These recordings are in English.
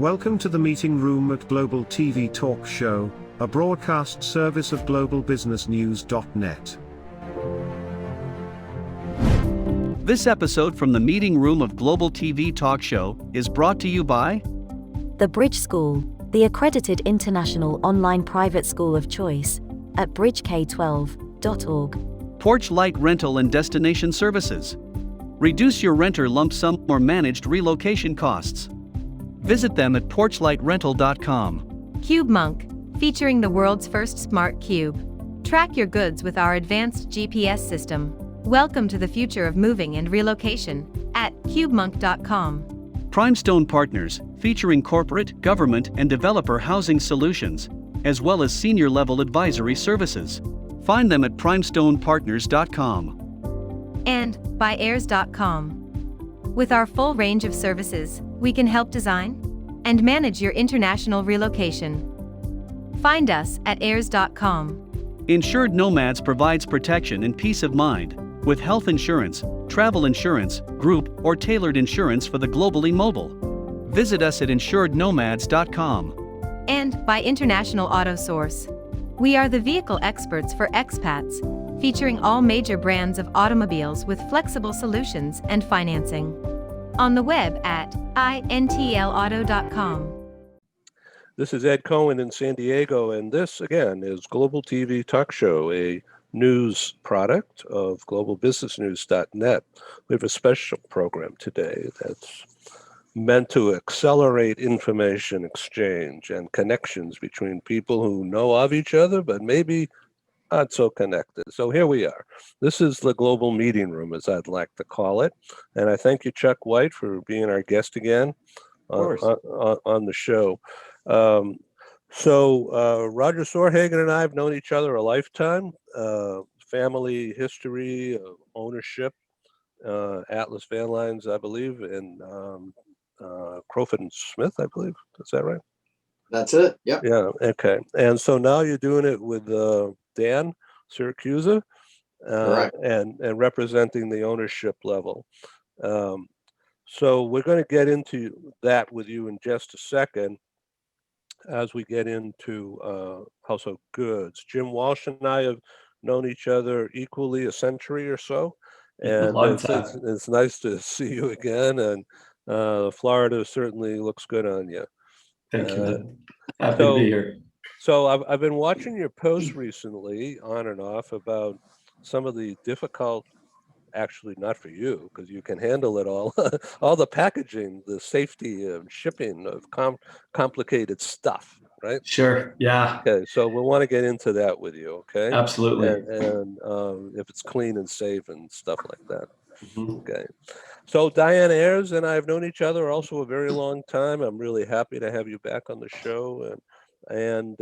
Welcome to the meeting room at Global TV Talk Show, a broadcast service of globalbusinessnews.net. This episode from the meeting room of Global TV Talk Show is brought to you by The Bridge School, the accredited international online private school of choice, at bridgek12.org. Porch Light Rental and Destination Services. Reduce your renter lump sum or managed relocation costs. Visit them at porchlightrental.com. CubeMonk, featuring the world's first smart cube. Track your goods with our advanced GPS system. Welcome to the future of moving and relocation at cubemonk.com. Primestone Partners, featuring corporate, government, and developer housing solutions, as well as senior-level advisory services. Find them at primestonepartners.com. And by airs.com. With our full range of services, we can help design and manage your international relocation. Find us at airs.com. Insured Nomads provides protection and peace of mind with health insurance, travel insurance, group, or tailored insurance for the globally mobile. Visit us at insurednomads.com. And by International Auto Source. We are the vehicle experts for expats, featuring all major brands of automobiles with flexible solutions and financing. On the web at intlauto.com. This is Ed Cohen in San Diego, and this, again, is Global TV Talk Show, a news product of globalbusinessnews.net. We have a special program today that's meant to accelerate information exchange and connections between people who know of each other, but maybe not so connected. So here we are. This is the Global Meeting Room, as I'd like to call it. And I thank you, Chuck White, for being our guest again on the show. Roger Sorhagen and I have known each other a lifetime. Family history, ownership, Atlas Van Lines, I believe, and Crowfoot and Smith, I believe. Is that right? That's it. Yep. Yeah. Okay. And so now you're doing it with Dan Siracusa, and representing the ownership level. So we're going to get into that with you in just a second as we get into household goods. Jim Walsh and I have known each other equally a century or so, and it's nice to see you again. And Florida certainly looks good on you. Thank you. Happy to be here. So I've been watching your posts recently, on and off, about some of the difficult, actually not for you, because you can handle it all, all the packaging, the safety of shipping of complicated stuff, right? Sure, yeah. Okay, so we'll want to get into that with you, okay? Absolutely. And if it's clean and safe and stuff like that. Mm-hmm. Okay. So Diane Ayers and I have known each other also a very long time. I'm really happy to have you back on the show, and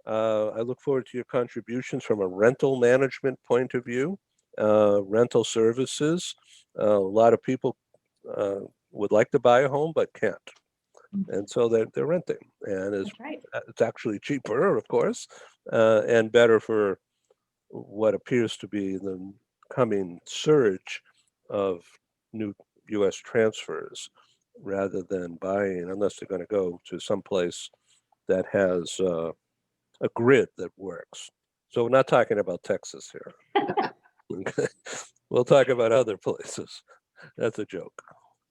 I look forward to your contributions from a rental management point of view, rental services. A lot of people would like to buy a home but can't, and so they're renting, and it's actually cheaper, of course, and better for what appears to be the coming surge of new U.S. transfers, rather than buying, unless they're going to go to some place that has a grid that works. So we're not talking about Texas here. Okay. We'll talk about other places. That's a joke.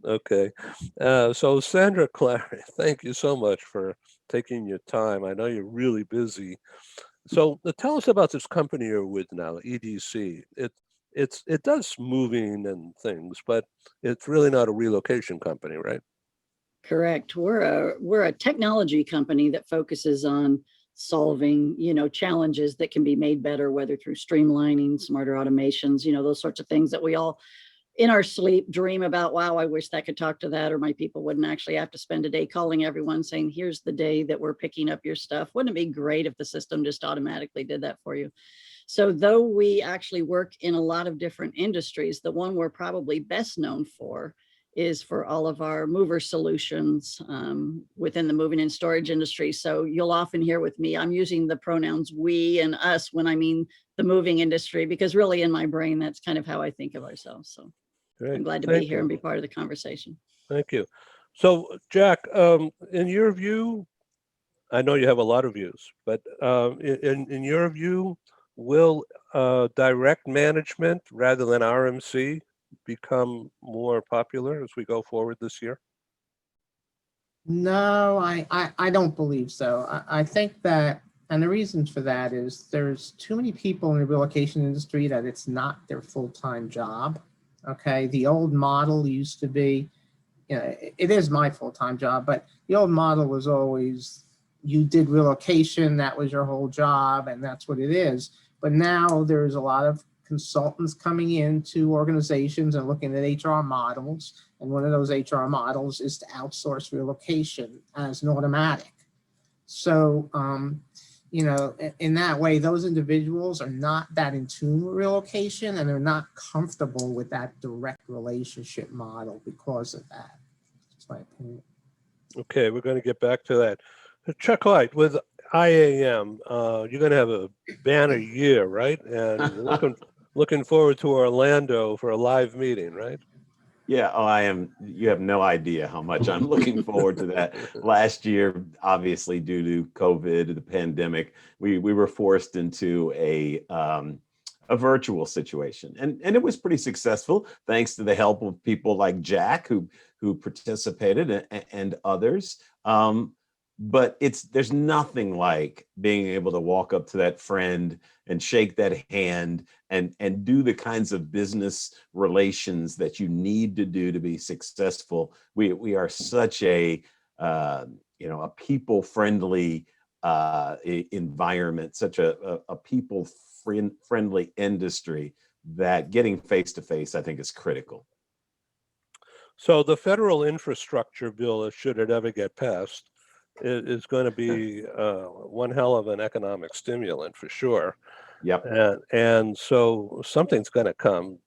Okay. So Sandra Clary, thank you so much for taking your time. I know you're really busy. So tell us about this company you're with now, EDC. It does moving and things, but it's really not a relocation company, right? Correct. We're a technology company that focuses on solving, challenges that can be made better, whether through streamlining, smarter automations, those sorts of things that we all in our sleep dream about. Wow, I wish that could talk to that, or my people wouldn't actually have to spend a day calling everyone saying, here's the day that we're picking up your stuff. Wouldn't it be great if the system just automatically did that for you? So though we actually work in a lot of different industries, the one we're probably best known for is for all of our mover solutions within the moving and storage industry. So you'll often hear with me, I'm using the pronouns we and us when I mean the moving industry, because really in my brain, that's kind of how I think of ourselves. So Great. I'm glad to Thank be here you. and be part of the conversation. Thank you. So, Jack, in your view, I know you have a lot of views, but in your view, will direct management rather than RMC become more popular as we go forward this year? No, I don't believe so. I think that, and the reasons for that is there's too many people in the relocation industry that it's not their full-time job. Okay, the old model used to be, you know, it is my full-time job, but the old model was always you did relocation, that was your whole job, and that's what it is. But now there's a lot of consultants coming into organizations and looking at HR models. And one of those HR models is to outsource relocation as an automatic. So, you know, in that way, those individuals are not that in tune with relocation and they're not comfortable with that direct relationship model because of that. That's my opinion. Okay, we're going to get back to that. Chuck Light, with IAM, you're going to have a banner year, right? And you're looking forward to Orlando for a live meeting, right? Yeah, oh, I am. You have no idea how much I'm looking forward to that. Last year, obviously, due to COVID, the pandemic, we were forced into a virtual situation, and it was pretty successful thanks to the help of people like Jack who participated and others. But there's nothing like being able to walk up to that friend and shake that hand and do the kinds of business relations that you need to do to be successful. We are such a a people-friendly environment, such a people-friendly industry that getting face-to-face, I think, is critical. So the federal infrastructure bill, should it ever get passed, is going to be one hell of an economic stimulant for sure. Yep. And so something's going to come.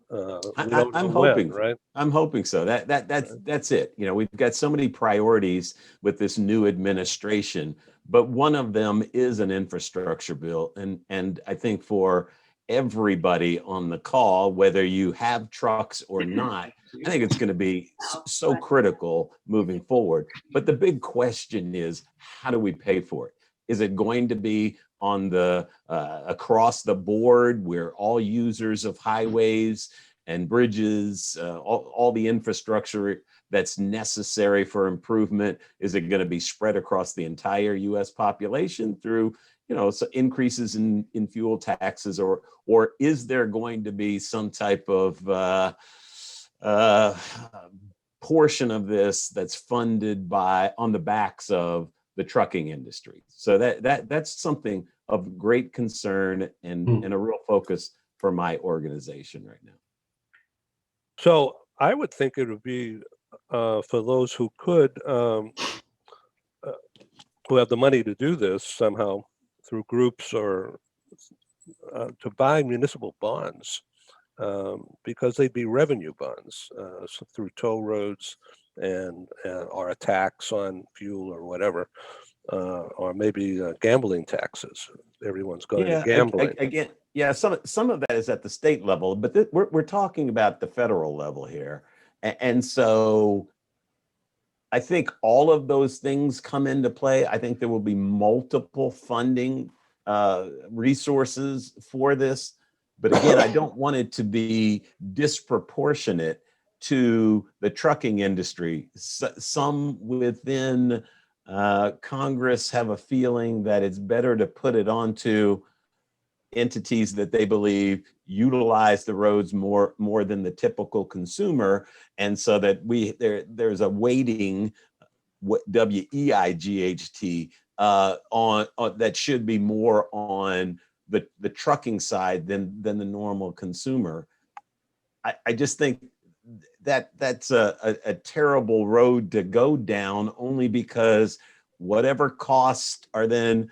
I'm hoping, right? I'm hoping so. That's it. You know, we've got so many priorities with this new administration, but one of them is an infrastructure bill. And I think for everybody on the call, whether you have trucks or not, I think it's going to be so critical moving forward. But the big question is, how do we pay for it? Is it going to be on the across the board where all users of highways and bridges, all the infrastructure that's necessary for improvement, is it going to be spread across the entire U.S. population through, you know, so increases in fuel taxes, or is there going to be some type of portion of this that's funded by on the backs of the trucking industry? So that's something of great concern and a real focus for my organization right now. So I would think it would be for those who could, who have the money to do this somehow through groups or to buy municipal bonds, because they'd be revenue bonds so through toll roads and or a tax on fuel or whatever, or maybe gambling taxes. Everyone's going to gambling. Again, yeah, some of that is at the state level, but we're talking about the federal level here. And so I think all of those things come into play. I think there will be multiple funding resources for this. But again, I don't want it to be disproportionate to the trucking industry. Some within Congress have a feeling that it's better to put it onto entities that they believe utilize the roads more than the typical consumer, and so that there's a weighting, WEIGHT, on that should be more on the trucking side than the normal consumer. I just think that's a terrible road to go down, only because whatever costs are then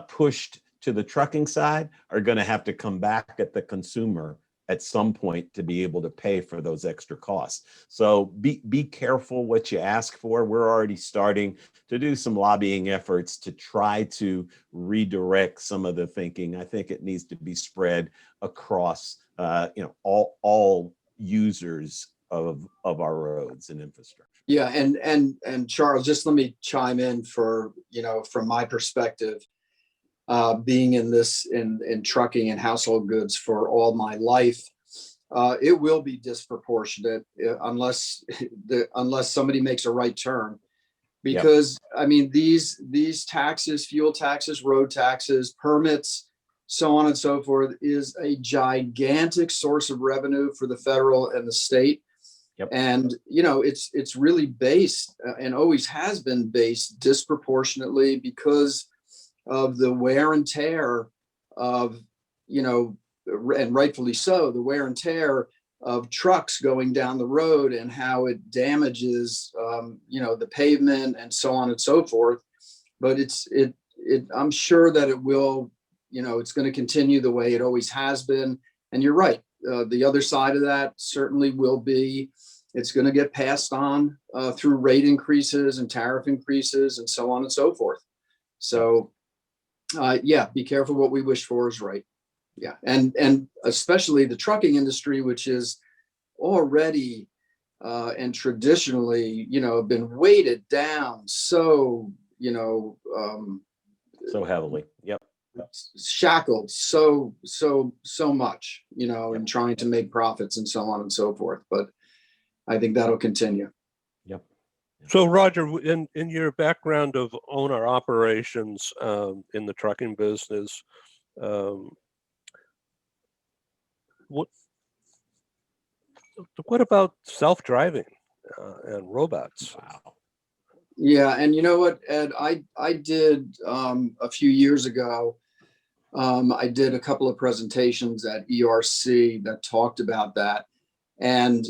pushed to the trucking side are going to have to come back at the consumer at some point to be able to pay for those extra costs. So be careful what you ask for. We're already starting to do some lobbying efforts to try to redirect some of the thinking. I think it needs to be spread across all users of our roads and infrastructure. Yeah, and Charles, just let me chime in for, from my perspective, being in trucking and household goods for all my life, it will be disproportionate unless somebody makes a right turn. Because I mean, these taxes, fuel taxes, road taxes, permits, so on and so forth, is a gigantic source of revenue for the federal and the state. And it's really based and always has been based disproportionately because of the wear and tear of, and rightfully so, the wear and tear of trucks going down the road and how it damages, the pavement and so on and so forth. But I'm sure that it will, it's going to continue the way it always has been. And you're right. The other side of that certainly will be, it's going to get passed on through rate increases and tariff increases and so on and so forth. So, be careful what we wish for is right. Yeah. And especially the trucking industry, which is already and traditionally, been weighted down so heavily. Yep. Shackled so much, in trying to make profits and so on and so forth. But I think that'll continue. Yep. So Roger, in your background of owner operations in the trucking business, what about self-driving and robots? Wow. Yeah, and you know what, Ed, I did a few years ago. I did a couple of presentations at ERC that talked about that, and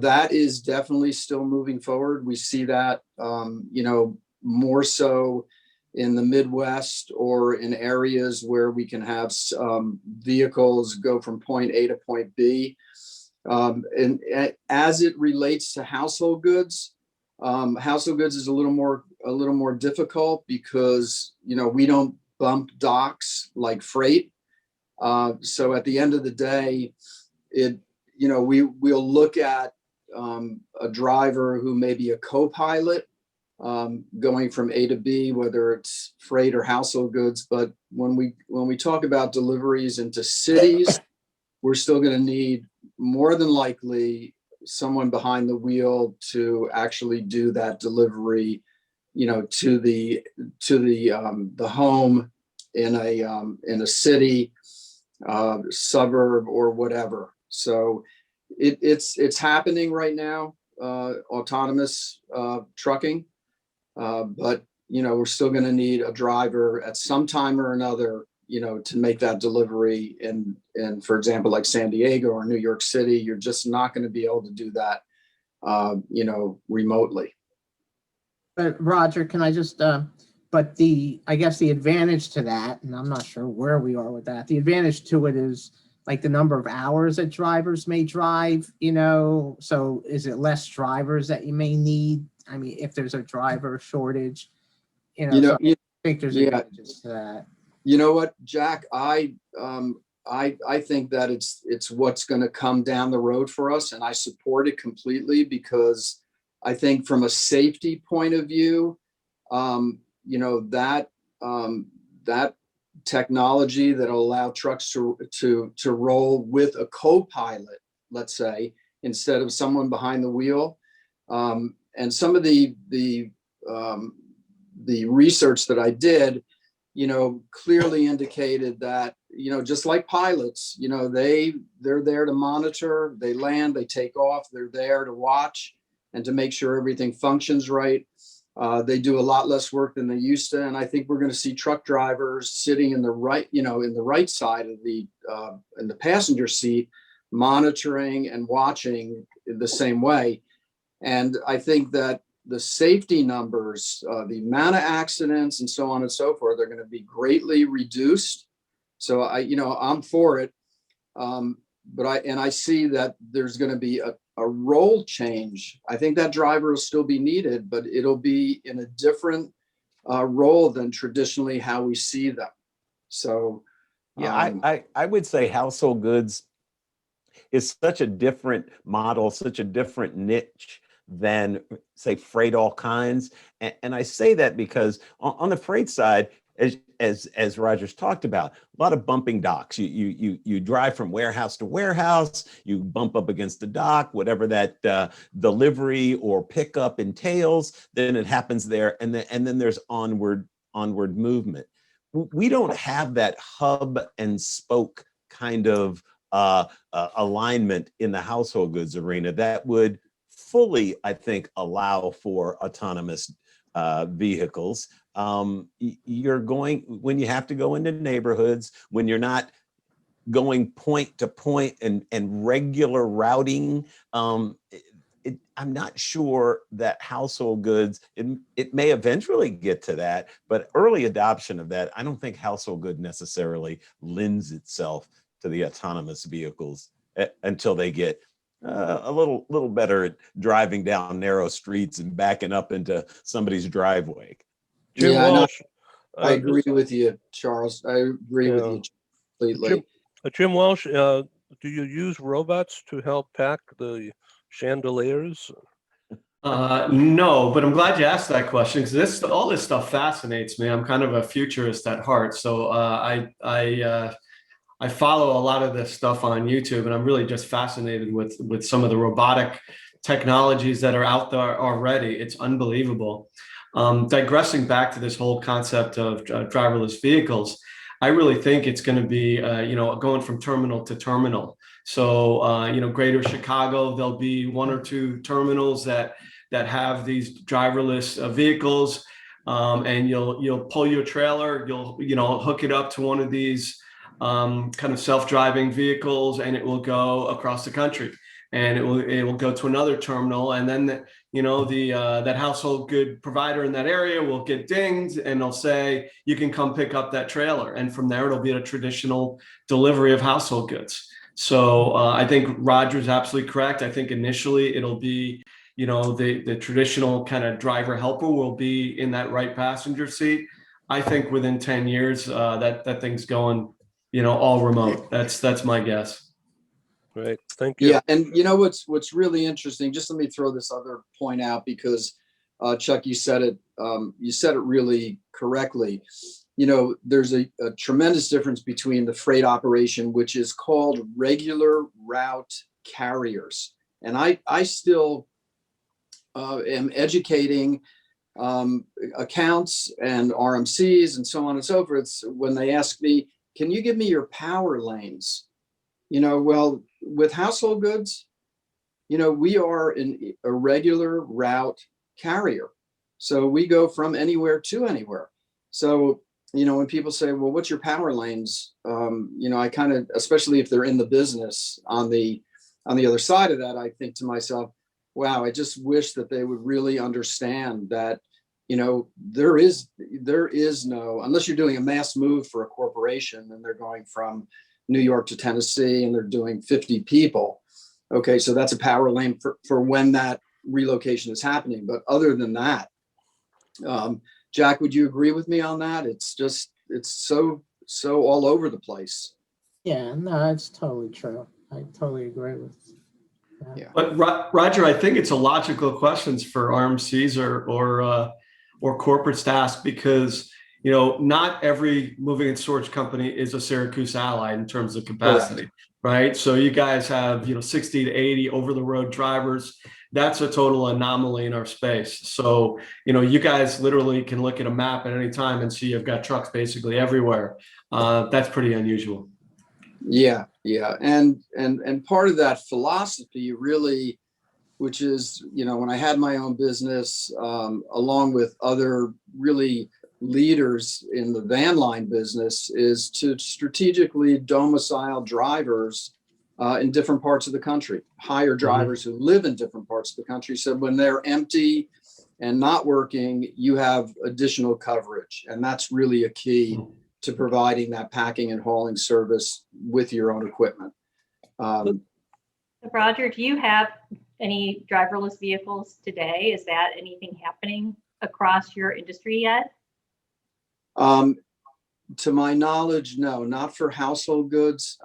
that is definitely still moving forward. We see that more so in the Midwest or in areas where we can have vehicles go from point A to point B. And as it relates to household goods is a little more difficult because we don't bump docks like freight. So at the end of the day, we'll look at a driver who may be a co-pilot going from A to B, whether it's freight or household goods. But when we talk about deliveries into cities, we're still going to need more than likely someone behind the wheel to actually do that delivery, to the home in a city, suburb or whatever. So it's happening right now, autonomous trucking, but we're still going to need a driver at some time or another, to make that delivery. And for example, like San Diego or New York City, you're just not going to be able to do that, remotely. But Roger, can I just, but I guess the advantage to that, and I'm not sure where we are with that, the advantage to it is like the number of hours that drivers may drive, so is it less drivers that you may need? I mean, if there's a driver shortage, so I think there's advantages to that. You know what, Jack, I think that it's what's going to come down the road for us, and I support it completely because I think from a safety point of view, that technology that'll allow trucks to roll with a co-pilot, let's say, instead of someone behind the wheel, and some of the research that I did, clearly indicated that, just like pilots, they're there to monitor, they land, they take off, they're there to watch and to make sure everything functions right. They do a lot less work than they used to. And I think we're going to see truck drivers sitting in the right, in the right side of in the passenger seat, monitoring and watching the same way. And I think that the safety numbers, the amount of accidents and so on and so forth are going to be greatly reduced. So I'm for it. But I see that there's going to be a role change. I think that driver will still be needed, but it'll be in a different role than traditionally how we see them. So I would say household goods is such a different model, such a different niche than say freight all kinds. And I say that because on the freight side, as Roger's talked about, a lot of bumping docks. You drive from warehouse to warehouse, you bump up against the dock, whatever that delivery or pickup entails, then it happens there, and then there's onward movement. We don't have that hub and spoke kind of alignment in the household goods arena that would fully, I think, allow for autonomous vehicles. You're going, when you have to go into neighborhoods, when you're not going point to point and regular routing, I'm not sure that household goods, it may eventually get to that, but early adoption of that, I don't think household good necessarily lends itself to the autonomous vehicles until they get a little better at driving down narrow streets and backing up into somebody's driveway. Jim Walsh. I agree with you, Charles. I agree with you completely. Jim Walsh, do you use robots to help pack the chandeliers? No, but I'm glad you asked that question, because all this stuff fascinates me. I'm kind of a futurist at heart, so I follow a lot of this stuff on YouTube, and I'm really just fascinated with some of the robotic technologies that are out there already. It's unbelievable. Digressing back to this whole concept of driverless vehicles, I really think it's going to be, going from terminal to terminal. So, Greater Chicago, there'll be 1 or 2 terminals that have these driverless vehicles, and you'll pull your trailer, you'll hook it up to one of these kind of self-driving vehicles, and it will go across the country, and it will go to another terminal, and then that household good provider in that area will get dinged, and they'll say, you can come pick up that trailer, and from there it'll be a traditional delivery of household goods. So I think Roger's absolutely correct. I think initially it'll be, the traditional kind of driver helper will be in that right passenger seat. I think within 10 years that thing's going, all remote. That's my guess. Great, thank you. Yeah, and what's really interesting, just let me throw this other point out, because Chuck, you said it really correctly. There's a tremendous difference between the freight operation, which is called regular route carriers. And I still am educating accounts and RMCs and so on and so forth when they ask me, can you give me your power lanes? Well, with household goods, we are a regular route carrier. So we go from anywhere to anywhere. So, when people say, well, what's your power lanes? I kind of, especially if they're in the business on the other side of that, I think to myself, wow, I just wish that they would really understand that, there is no, unless you're doing a mass move for a corporation and they're going from New York to Tennessee and they're doing 50 people. Okay, so that's a power lane for when that relocation is happening. But other than that, Jack, would you agree with me on that? It's so all over the place. Yeah, no, it's totally true. I totally agree with that. Yeah. But Roger, I think it's a logical questions for RMCs or corporates to ask, because not every moving and storage company is a Syracuse ally in terms of capacity, right? So you guys have 60 to 80 over the road drivers. That's a total anomaly in our space. So you guys literally can look at a map at any time and see you've got trucks basically everywhere. That's pretty unusual. Yeah, and part of that philosophy really, which is when I had my own business, along with other really leaders in the van line business, is to strategically domicile drivers in different parts of the country, hire drivers who live in different parts of the country. So when they're empty and not working, you have additional coverage. And that's really a key to providing that packing and hauling service with your own equipment. Roger, do you have any driverless vehicles today? Is that anything happening across your industry yet? To my knowledge, no, not for household goods.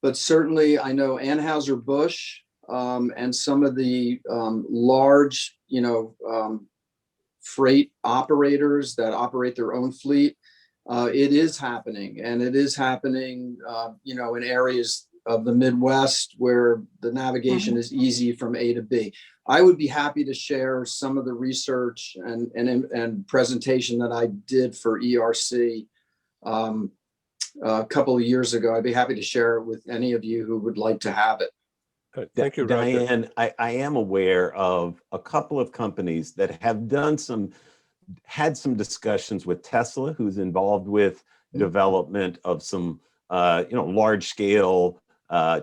But certainly I know Anheuser-Busch and some of the large, freight operators that operate their own fleet, it is happening, and it is happening, in areas of the Midwest where the navigation is easy from A to B. I would be happy to share some of the research and presentation that I did for ERC a couple of years ago. I'd be happy to share it with any of you who would like to have it. Thank you, Roger. Diane, I am aware of a couple of companies that have had some discussions with Tesla, who's involved with development of some, large scale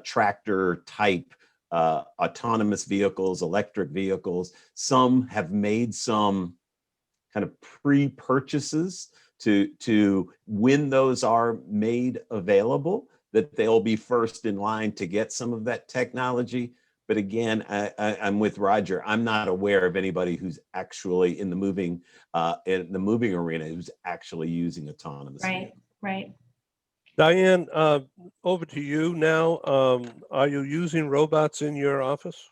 tractor type autonomous vehicles, electric vehicles. Some have made some kind of pre-purchases to when those are made available, that they'll be first in line to get some of that technology. But again, I'm with Roger. I'm not aware of anybody who's actually in the moving arena who's actually using autonomous. Right. Diane, over to you now. Are you using robots in your office?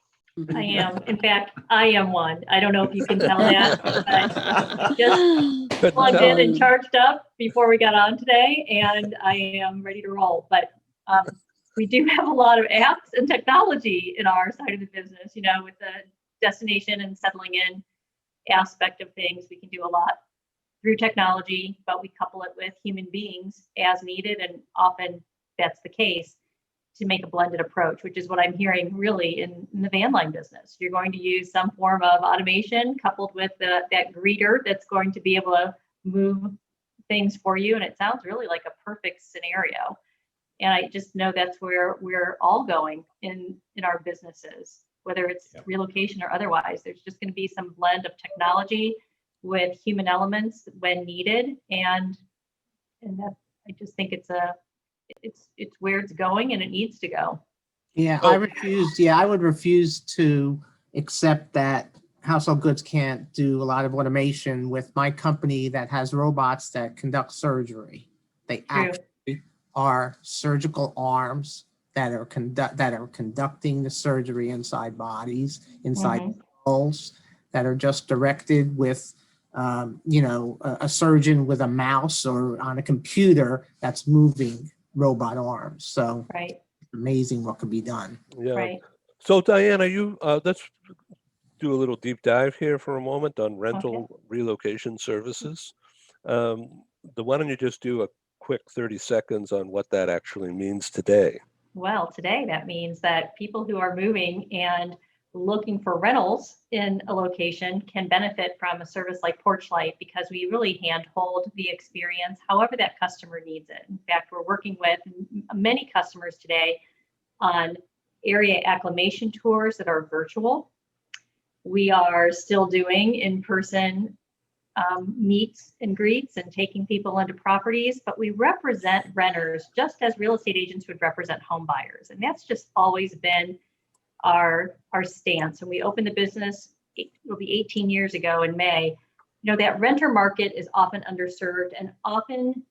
I am. In fact, I am one. I don't know if you can tell that, but just plugged in and charged up before we got on today, and I am ready to roll. But we do have a lot of apps and technology in our side of the business, with the destination and settling in aspect of things. We can do a lot through technology, but we couple it with human beings as needed, and often that's the case, to make a blended approach, which is what I'm hearing really in the van line business. You're going to use some form of automation coupled with that greeter that's going to be able to move things for you, and it sounds really like a perfect scenario. And I just know that's where we're all going in our businesses, whether it's relocation or otherwise. There's just going to be some blend of technology with human elements when needed, and that, I just think it's where it's going, and it needs to go. Yeah, I would refuse to accept that household goods can't do a lot of automation with my company that has robots that conduct surgery. They actually are surgical arms that are conducting the surgery inside bodies, inside skulls, that are just directed with a surgeon with a mouse or on a computer that's moving robot arms. So it's amazing what can be done. Yeah. Right. So Diane, are you, let's do a little deep dive here for a moment on rental relocation services. Why don't you just do a quick 30 seconds on what that actually means today? Well, today that means that people who are moving and looking for rentals in a location can benefit from a service like Porchlight, because we really handhold the experience however that customer needs it. In fact, we're working with many customers today on area acclimation tours that are virtual. We are still doing in-person meets and greets and taking people into properties, but we represent renters just as real estate agents would represent home buyers. And that's just always been our stance. And we opened the business, it will be 18 years ago in May. That renter market is often underserved and often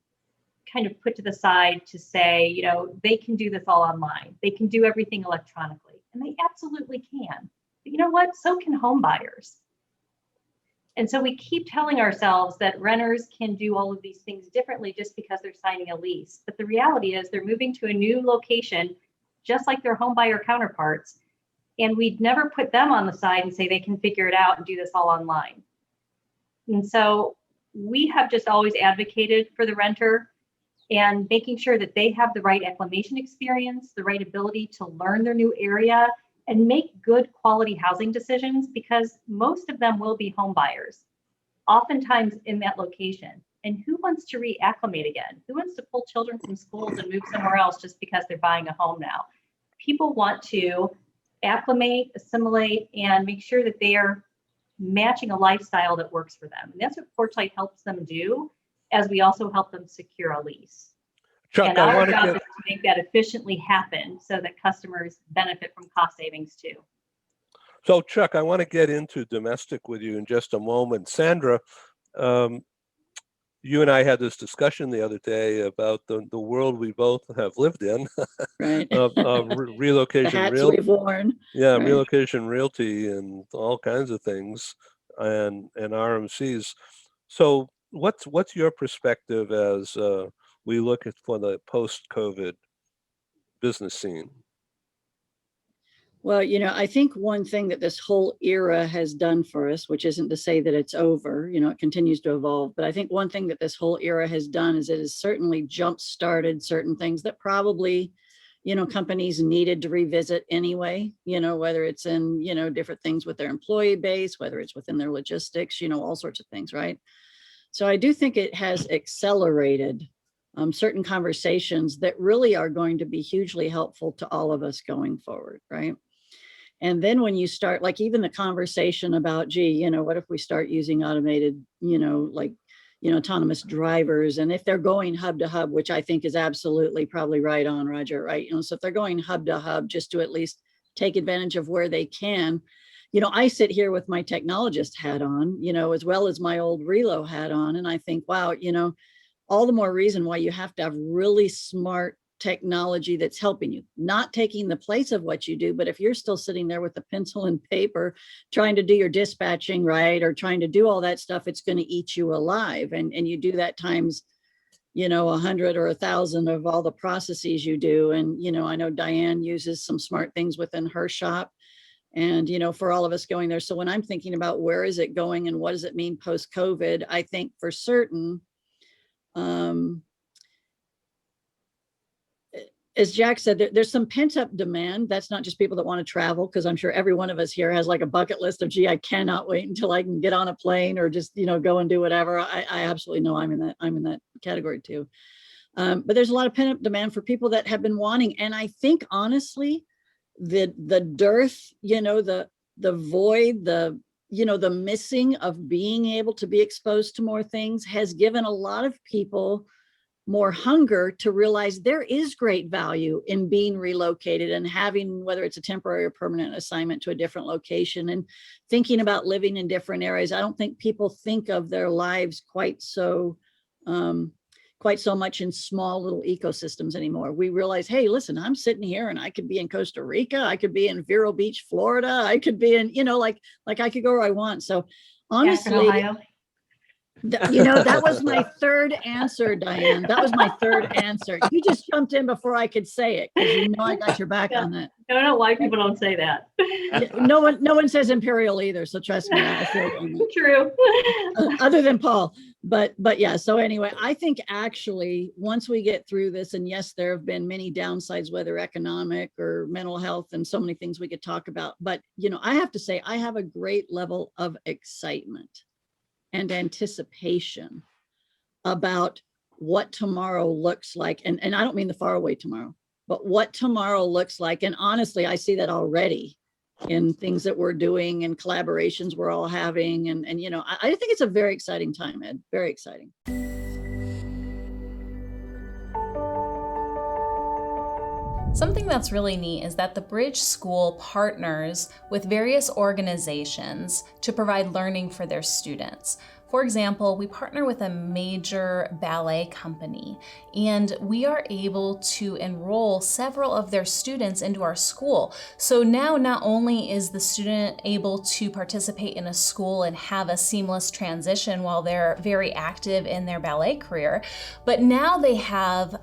kind of put to the side to say, they can do this all online. They can do everything electronically, and they absolutely can. But you know what? So can home buyers. And so we keep telling ourselves that renters can do all of these things differently just because they're signing a lease. But the reality is they're moving to a new location, just like their home buyer counterparts. And we'd never put them on the side and say they can figure it out and do this all online. And so we have just always advocated for the renter and making sure that they have the right acclimation experience, the right ability to learn their new area, and make good quality housing decisions, because most of them will be home buyers, oftentimes in that location. And who wants to reacclimate again? Who wants to pull children from schools and move somewhere else just because they're buying a home now? People want to acclimate, assimilate, and make sure that they are matching a lifestyle that works for them. And that's what Porchlight helps them do, as we also help them secure a lease. Chuck, and our job is to make that efficiently happen so that customers benefit from cost savings too. So Chuck, I want to get into domestic with you in just a moment. Sandra, you and I had this discussion the other day about the world we both have lived in, Right. of The relocation, hats we've worn. yeah, Right. relocation realty and all kinds of things, and RMCs. So what's your perspective as we look at for the post-COVID business scene? Well, I think one thing that this whole era has done for us, which isn't to say that it's over, it continues to evolve, but I think one thing that this whole era has done is it has certainly jump-started certain things that probably, companies needed to revisit anyway, whether it's in, different things with their employee base, whether it's within their logistics, all sorts of things, right? So I do think it has accelerated certain conversations that really are going to be hugely helpful to all of us going forward, right? And then when you start, like even the conversation about, gee, what if we start using automated, autonomous drivers, and if they're going hub to hub, which I think is absolutely probably right on, Roger, right? So if they're going hub to hub, just to at least take advantage of where they can, I sit here with my technologist hat on, as well as my old relo hat on, and I think, wow, all the more reason why you have to have really smart technology that's helping you, not taking the place of what you do. But if you're still sitting there with a pencil and paper trying to do your dispatching, right, or trying to do all that stuff, it's going to eat you alive. And you do that times, 100 or 1,000 of all the processes you do. And, I know Diane uses some smart things within her shop. And, for all of us going there. So when I'm thinking about where is it going and what does it mean post-COVID, I think for certain, as Jack said, there's some pent-up demand. That's not just people that want to travel, because I'm sure every one of us here has like a bucket list of, gee, I cannot wait until I can get on a plane or just, go and do whatever. I absolutely know I'm in that category too. But there's a lot of pent-up demand for people that have been wanting. And I think honestly, the dearth, the void, the missing of being able to be exposed to more things has given a lot of people more hunger to realize there is great value in being relocated and having, whether it's a temporary or permanent assignment, to a different location, and thinking about living in different areas. I don't think people think of their lives quite so much in small little ecosystems anymore. We realize, hey, listen, I'm sitting here and I could be in Costa Rica, I could be in Vero Beach, Florida, I could be in, like I could go where I want. So honestly, Ohio. That was my third answer, Diane. That was my third answer. You just jumped in before I could say it, because I got your back on that. I don't know why people don't say that. No one says Imperial either, so trust me. I feel True. Other than Paul, but yeah. So anyway, I think actually once we get through this, and yes, there have been many downsides, whether economic or mental health, and so many things we could talk about. But I have to say, I have a great level of excitement and anticipation about what tomorrow looks like. And I don't mean the faraway tomorrow, but what tomorrow looks like. And honestly, I see that already in things that we're doing and collaborations we're all having. And I think it's a very exciting time, Ed, very exciting. Something that's really neat is that the Bridge School partners with various organizations to provide learning for their students. For example, we partner with a major ballet company, and we are able to enroll several of their students into our school. So now not only is the student able to participate in a school and have a seamless transition while they're very active in their ballet career, but now they have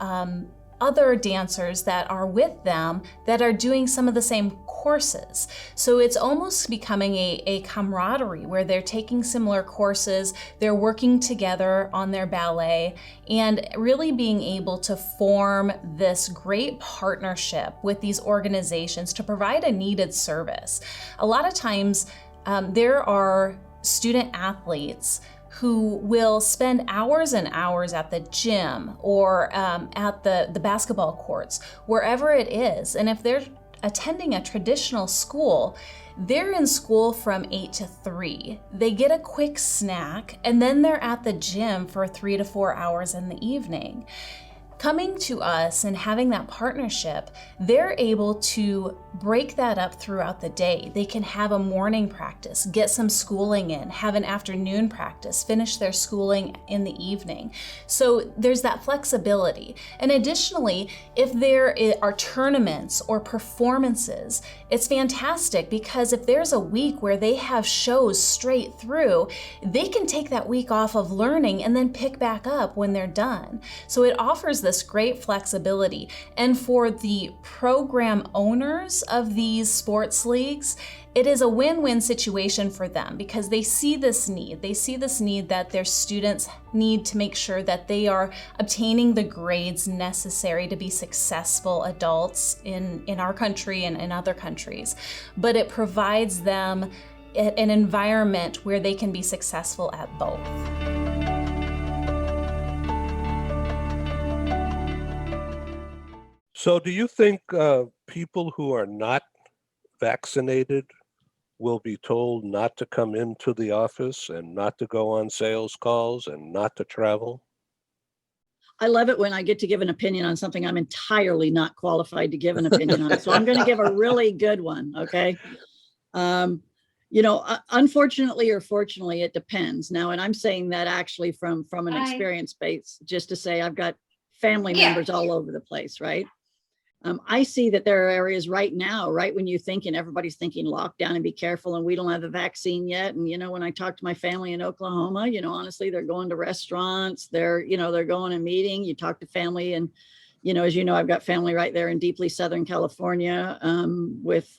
other dancers that are with them that are doing some of the same courses. So it's almost becoming a camaraderie where they're taking similar courses, they're working together on their ballet, and really being able to form this great partnership with these organizations to provide a needed service. A lot of times there are student athletes who will spend hours and hours at the gym or at the basketball courts, wherever it is. And if they're attending a traditional school, they're in school from 8 to 3. They get a quick snack, and then they're at the gym for 3 to 4 hours in the evening. Coming to us and having that partnership, they're able to break that up throughout the day. They can have a morning practice, get some schooling in, have an afternoon practice, finish their schooling in the evening. So there's that flexibility. And additionally, if there are tournaments or performances, it's fantastic because if there's a week where they have shows straight through, they can take that week off of learning and then pick back up when they're done. So it offers this great flexibility. And for the program owners of these sports leagues, it is a win-win situation for them because they see this need. They see this need that their students need to make sure that they are obtaining the grades necessary to be successful adults in our country and in other countries. But it provides them an environment where they can be successful at both. So do you think people who are not vaccinated will be told not to come into the office and not to go on sales calls and not to travel? I love it when I get to give an opinion on something I'm entirely not qualified to give an opinion on. So I'm going to give a really good one, okay? Unfortunately or fortunately, it depends. Now, and I'm saying that actually from an experience base, just to say I've got family members all over the place, right? I see that there are areas right now, right when you think and everybody's thinking lockdown and be careful and we don't have the vaccine yet. And, when I talk to my family in Oklahoma, honestly, they're going to restaurants, they're going and meeting. You talk to family and, as you know, I've got family right there in deeply Southern California with,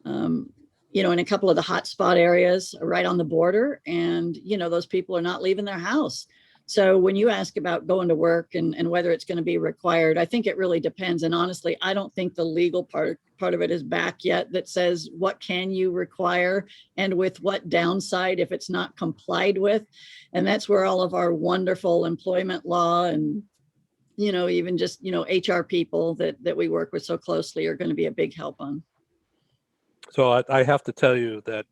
in a couple of the hotspot areas right on the border. And, those people are not leaving their house. So when you ask about going to work and whether it's going to be required, I think it really depends. And honestly, I don't think the legal part of it is back yet that says what can you require and with what downside if it's not complied with. And that's where all of our wonderful employment law and, even just, HR people that we work with so closely are going to be a big help on. So I have to tell you that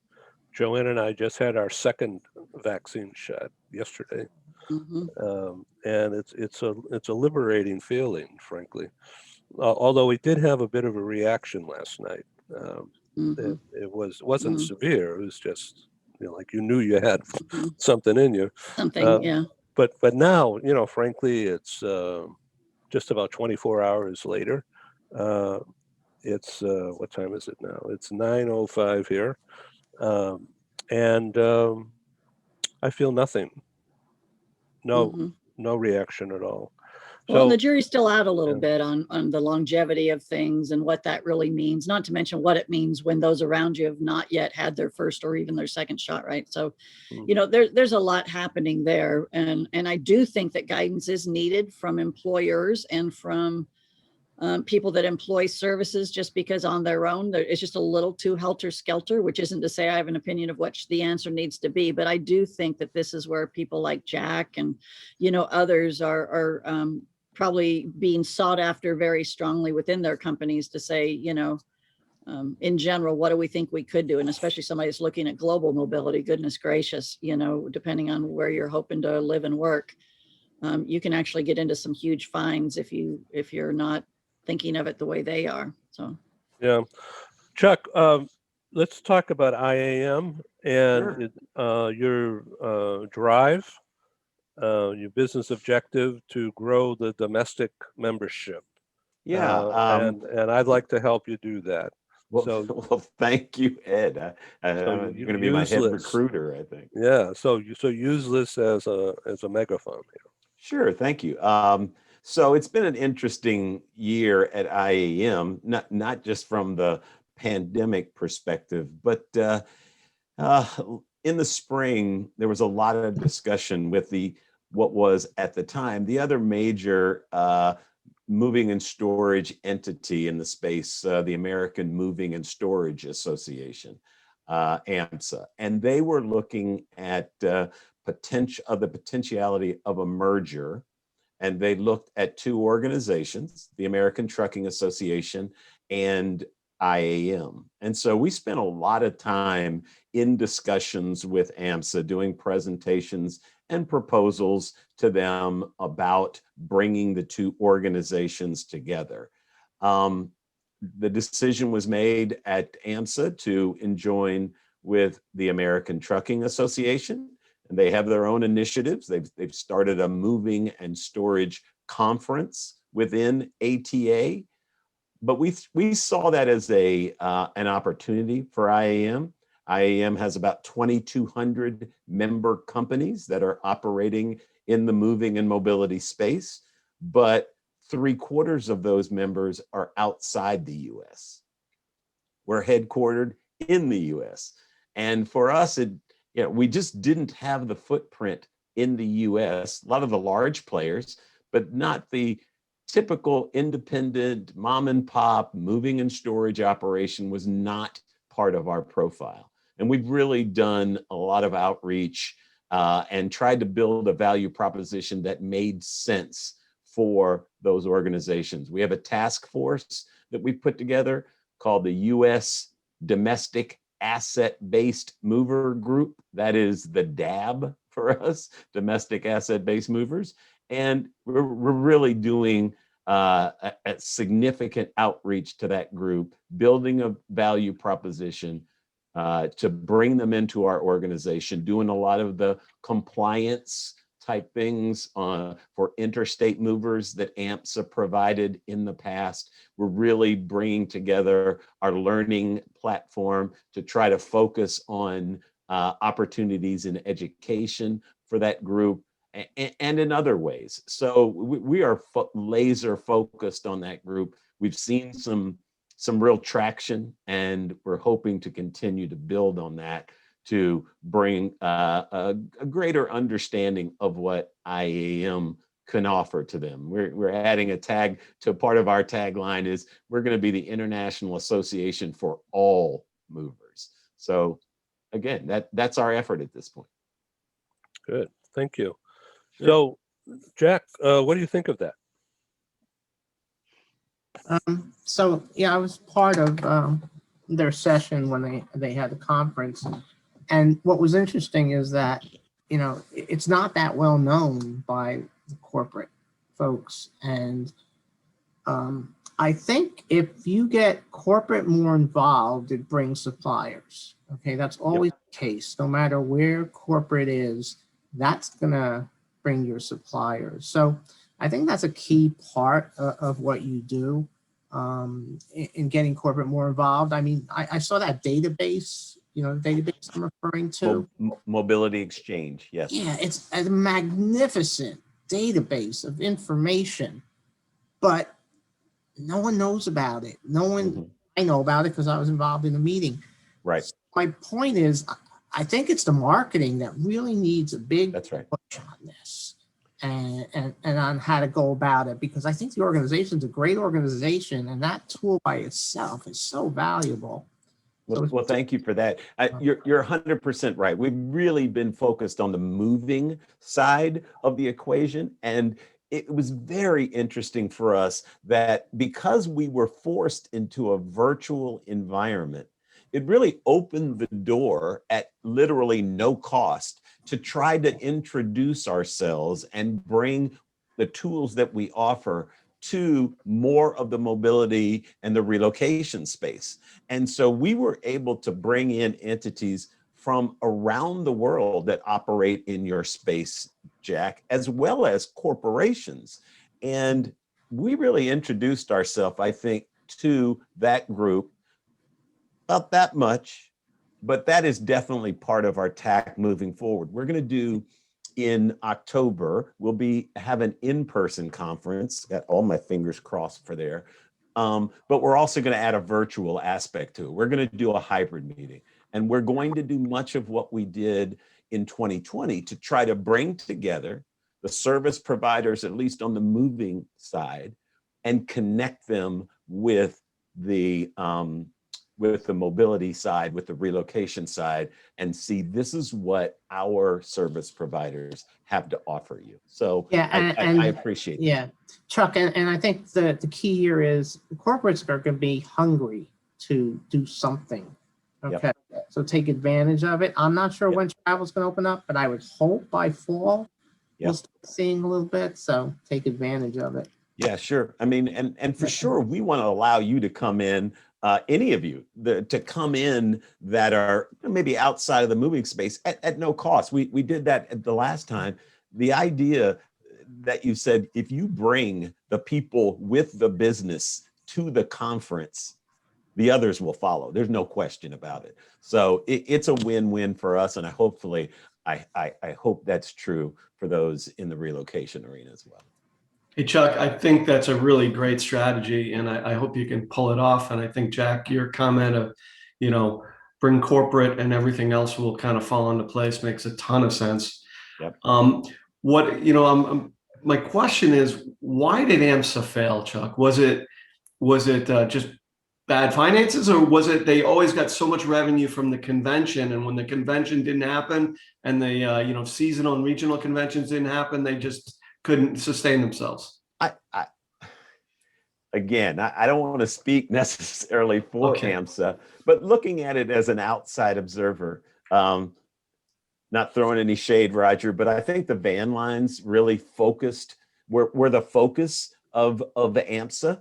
Joanne and I just had our second vaccine shot yesterday. Mm-hmm. And it's a liberating feeling, frankly. Although we did have a bit of a reaction last night. Mm-hmm. It wasn't mm-hmm. severe. It was just like you knew you had mm-hmm. something in you. Yeah. But now frankly, it's just about 24 hours later. It's what time is it now? It's 9:05 here, and I feel nothing. No reaction at all. Well, and the jury's still out a little bit on the longevity of things and what that really means, not to mention what it means when those around you have not yet had their first or even their second shot, right? So, there's a lot happening there. And I do think that guidance is needed from employers and from people that employ services just because on their own, it's just a little too helter-skelter, which isn't to say I have an opinion of what the answer needs to be. But I do think that this is where people like Jack and, others are probably being sought after very strongly within their companies to say, in general, what do we think we could do? And especially somebody that's looking at global mobility, goodness gracious, depending on where you're hoping to live and work, you can actually get into some huge fines if you're not thinking of it the way they are. So yeah, Chuck, let's talk about IAM and sure. Your drive, your business objective to grow the domestic membership. Yeah, and I'd like to help you do that. Well, thank you, Ed. You're going to be my head recruiter, I think. Yeah, so use this as a megaphone here. Sure, thank you. So it's been an interesting year at IAM, not just from the pandemic perspective, but in the spring, there was a lot of discussion with what was at the time the other major moving and storage entity in the space, the American Moving and Storage Association, AMSA, and they were looking at the potentiality of a merger. And they looked at two organizations, the American Trucking Association and IAM. And so we spent a lot of time in discussions with AMSA, doing presentations and proposals to them about bringing the two organizations together. The decision was made at AMSA to join with the American Trucking Association, and they have their own initiatives. They've started a moving and storage conference within ATA, but we saw that as an opportunity for IAM. IAM has about 2,200 member companies that are operating in the moving and mobility space, but 3/4 of those members are outside the US. We're headquartered in the US. And for us, we just didn't have the footprint in the US, a lot of the large players, but not the typical independent mom and pop moving and storage operation was not part of our profile. And we've really done a lot of outreach and tried to build a value proposition that made sense for those organizations. We have a task force that we put together called the U.S. Domestic Asset-Based Mover Group. That is the DAB for us, Domestic Asset-Based Movers. And we're really doing a significant outreach to that group, building a value proposition to bring them into our organization, doing a lot of the compliance type things for interstate movers that AMSA provided in the past. We're really bringing together our learning platform to try to focus on opportunities in education for that group and in other ways. So we are laser focused on that group. We've seen some real traction, and we're hoping to continue to build on that to bring a greater understanding of what IAM can offer to them. We're adding a tag to part of our tagline is we're going to be the International Association for All Movers. So again, that's our effort at this point. Good, thank you. So Jack, what do you think of that? So yeah, I was part of their session when they had the conference. And what was interesting is that, it's not that well known by the corporate folks. And I think if you get corporate more involved, it brings suppliers. Okay, that's always the case. No matter where corporate is, that's going to bring your suppliers. So I think that's a key part of what you do in getting corporate more involved. I mean, I saw that database, the database I'm referring to. Mobility Exchange, yes. Yeah, it's a magnificent database of information, but no one knows about it. No one, I know about it because I was involved in the meeting. Right. So my point is, I think it's the marketing that really needs a big push on this and on how to go about it, because I think the organization's a great organization, and that tool by itself is so valuable. Well, thank you for that. You're 100% right. We've really been focused on the moving side of the equation, and it was very interesting for us that because we were forced into a virtual environment, it really opened the door at literally no cost to try to introduce ourselves and bring the tools that we offer to more of the mobility and the relocation space. And so we were able to bring in entities from around the world that operate in your space, Jack, as well as corporations. And we really introduced ourselves, I think, to that group. Not that much, but that is definitely part of our tack moving forward. We're going to do in October, we'll have an in-person conference. Got all my fingers crossed for there. But we're also going to add a virtual aspect to it. We're going to do a hybrid meeting, and we're going to do much of what we did in 2020 to try to bring together the service providers, at least on the moving side, and connect them with the mobility side, with the relocation side, and see this is what our service providers have to offer you. So yeah, I appreciate that. Yeah, Chuck, and I think the key here is corporates are going to be hungry to do something Okay, so take advantage of it. I'm not sure when travel's going to open up, but I would hope by fall we'll start seeing a little bit. So take advantage of it. Yeah, sure. I mean, and for sure, we want to allow you to come in, any of you, to come in that are maybe outside of the moving space at no cost. We did that at the last time. The idea that you said, if you bring the people with the business to the conference, the others will follow. There's no question about it. So it's a win-win for us, and I hope that's true for those in the relocation arena as well. Hey, Chuck, I think that's a really great strategy, and I hope you can pull it off. And I think, Jack, your comment of, bring corporate and everything else will kind of fall into place makes a ton of sense. Yep. My question is, why did AMSA fail, Chuck? Was it just bad finances, or was it they always got so much revenue from the convention, and when the convention didn't happen and the seasonal and regional conventions didn't happen, they just couldn't sustain themselves? I don't want to speak necessarily for AMSA, but looking at it as an outside observer, not throwing any shade, Roger, but I think the van lines really were the focus of the AMSA,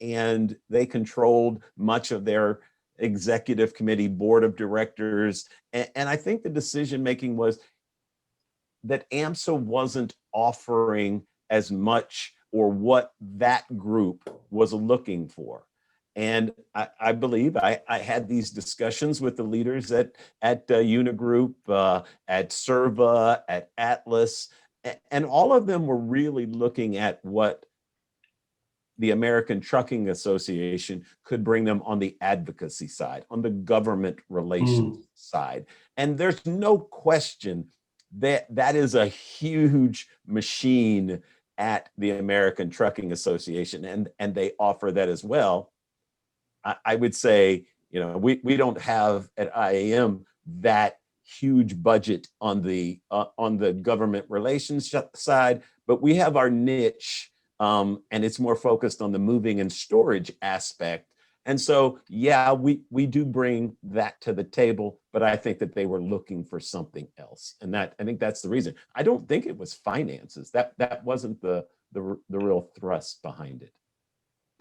and they controlled much of their executive committee, board of directors, and I think the decision making was that AMSA wasn't offering as much or what that group was looking for. And I believe I had these discussions with the leaders at Unigroup, at Serva, at Atlas, and all of them were really looking at what the American Trucking Association could bring them on the advocacy side, on the government relations side. And there's no question that is a huge machine at the American Trucking Association, and they offer that as well. I would say, we don't have at IAM that huge budget on the government relations side, but we have our niche, and it's more focused on the moving and storage aspect. And so, we do bring that to the table, but I think that they were looking for something else. And I think that's the reason. I don't think it was finances. That wasn't the real thrust behind it.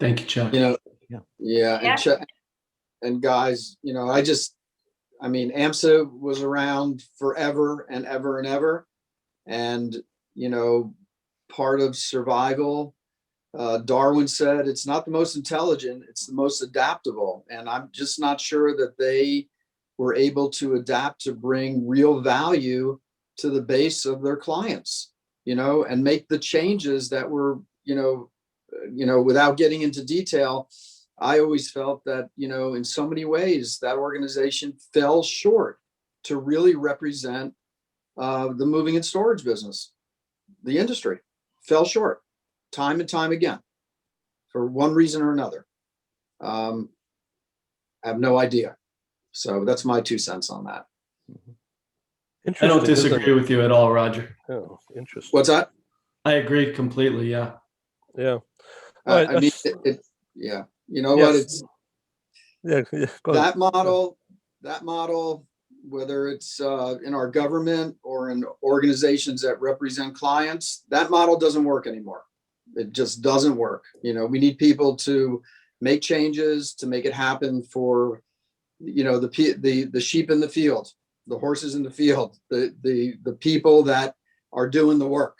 Thank you, Chuck. And Chuck, and guys, AMSA was around forever and ever and ever. And, part of survival, Darwin said, it's not the most intelligent, it's the most adaptable. And I'm just not sure that they were able to adapt to bring real value to the base of their clients, and make the changes that were, without getting into detail. I always felt that, in so many ways, that organization fell short to really represent the moving and storage business. The industry fell short time and time again for one reason or another. I have no idea. So that's my 2 cents on that. I don't disagree with you at all, Roger. Oh, interesting. What's that? I agree completely. Yeah. Yeah. What? It's that model, whether it's in our government or in organizations that represent clients, that model doesn't work anymore. It just doesn't work. We need people to make changes to make it happen for, the sheep in the field, the horses in the field, the people that are doing the work,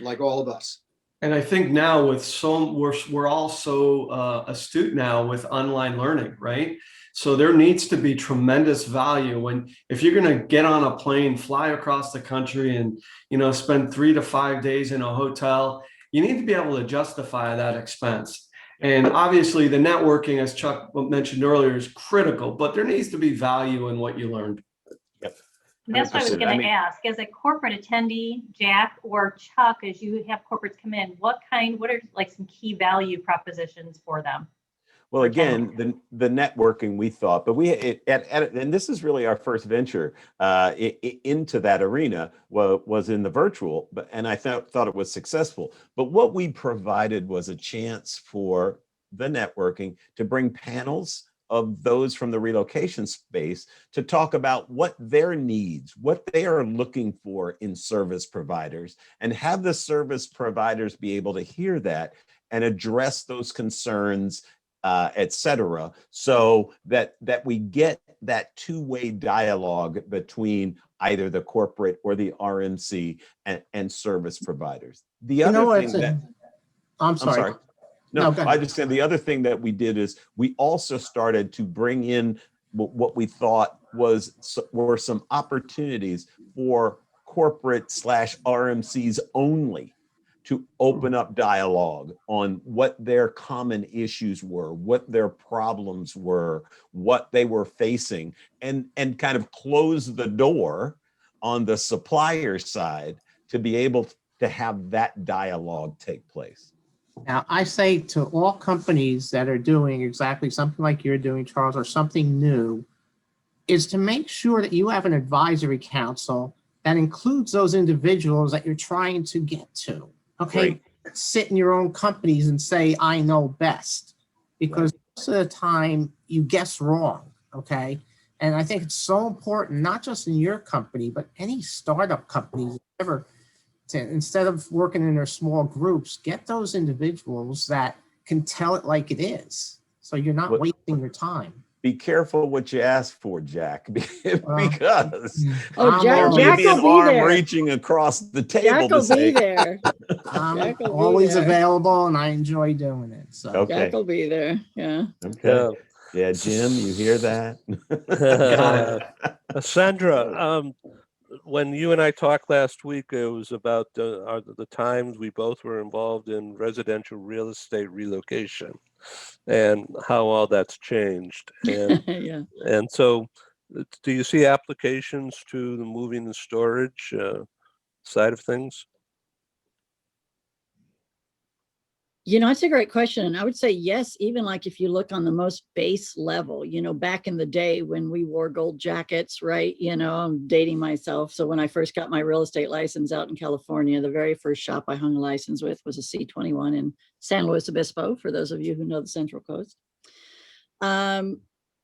like all of us. And I think now we're all so astute now with online learning, right? So there needs to be tremendous value if you're going to get on a plane, fly across the country, and spend 3 to 5 days in a hotel. You need to be able to justify that expense. And obviously, the networking, as Chuck mentioned earlier, is critical. But there needs to be value in what you learned. That's what I was going to ask. As a corporate attendee, Jack or Chuck, as you have corporates come in, what are like some key value propositions for them? Well, again, the networking we thought, but and this is really our first venture into that arena was in the virtual, and I thought it was successful. But what we provided was a chance for the networking to bring panels of those from the relocation space to talk about what their needs, what they are looking for in service providers, and have the service providers be able to hear that and address those concerns, et cetera, so that we get that two-way dialogue between either the corporate or the RMC and service providers. The other thing that I'm sorry. No, I just said the other thing that we did is we also started to bring in what we thought were some opportunities for corporate / RMCs only to open up dialogue on what their common issues were, what their problems were, what they were facing, and kind of close the door on the supplier side to be able to have that dialogue take place. Now, I say to all companies that are doing exactly something like you're doing, Charles, or something new, is to make sure that you have an advisory council that includes those individuals that you're trying to get to. Okay, Right. Sit in your own companies and say, I know best, because most of the time you guess wrong, okay? And I think it's so important, not just in your company, but any startup companies ever, to, instead of working in their small groups, get those individuals that can tell it like it is. So you're not wasting your time. Be careful what you ask for, Jack, because Jack there may be an arm there. reaching across the table Jack will to say, be there. I'm always available and I enjoy doing it. So okay. Jack will be there. Yeah. Okay. Yeah, Jim, you hear that? Sandra, when you and I talked last week, it was about the times we both were involved in residential real estate relocation and how all that's changed. And, yeah. And so do you see applications to the moving and storage side of things? You know, it's a great question. And I would say yes, even like if you look on the most base level, you know, back in the day when we wore gold jackets, right? You know, I'm dating myself. So when I first got my real estate license out in California, the very first shop I hung a license with was a C21 in San Luis Obispo, for those of you who know the Central Coast.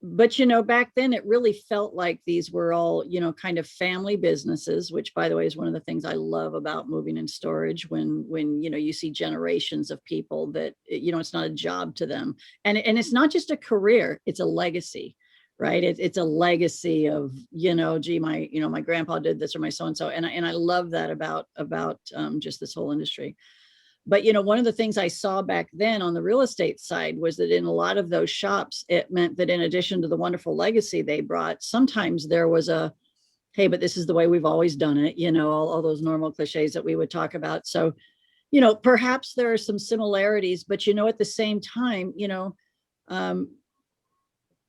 But, you know, back then it really felt like these were all, you know, kind of family businesses, which, by the way, is one of the things I love about moving and storage when, you know, you see generations of people that, you know, it's not a job to them. And it's not just a career, it's a legacy, right? It's a legacy of, you know, gee, my grandpa did this or my so-and-so. And I love that about just this whole industry. But, you know, one of the things I saw back then on the real estate side was that in a lot of those shops, it meant that in addition to the wonderful legacy they brought, sometimes there was a, hey, but this is the way we've always done it, you know, all those normal cliches that we would talk about. So, you know, perhaps there are some similarities, but, you know, at the same time, you know,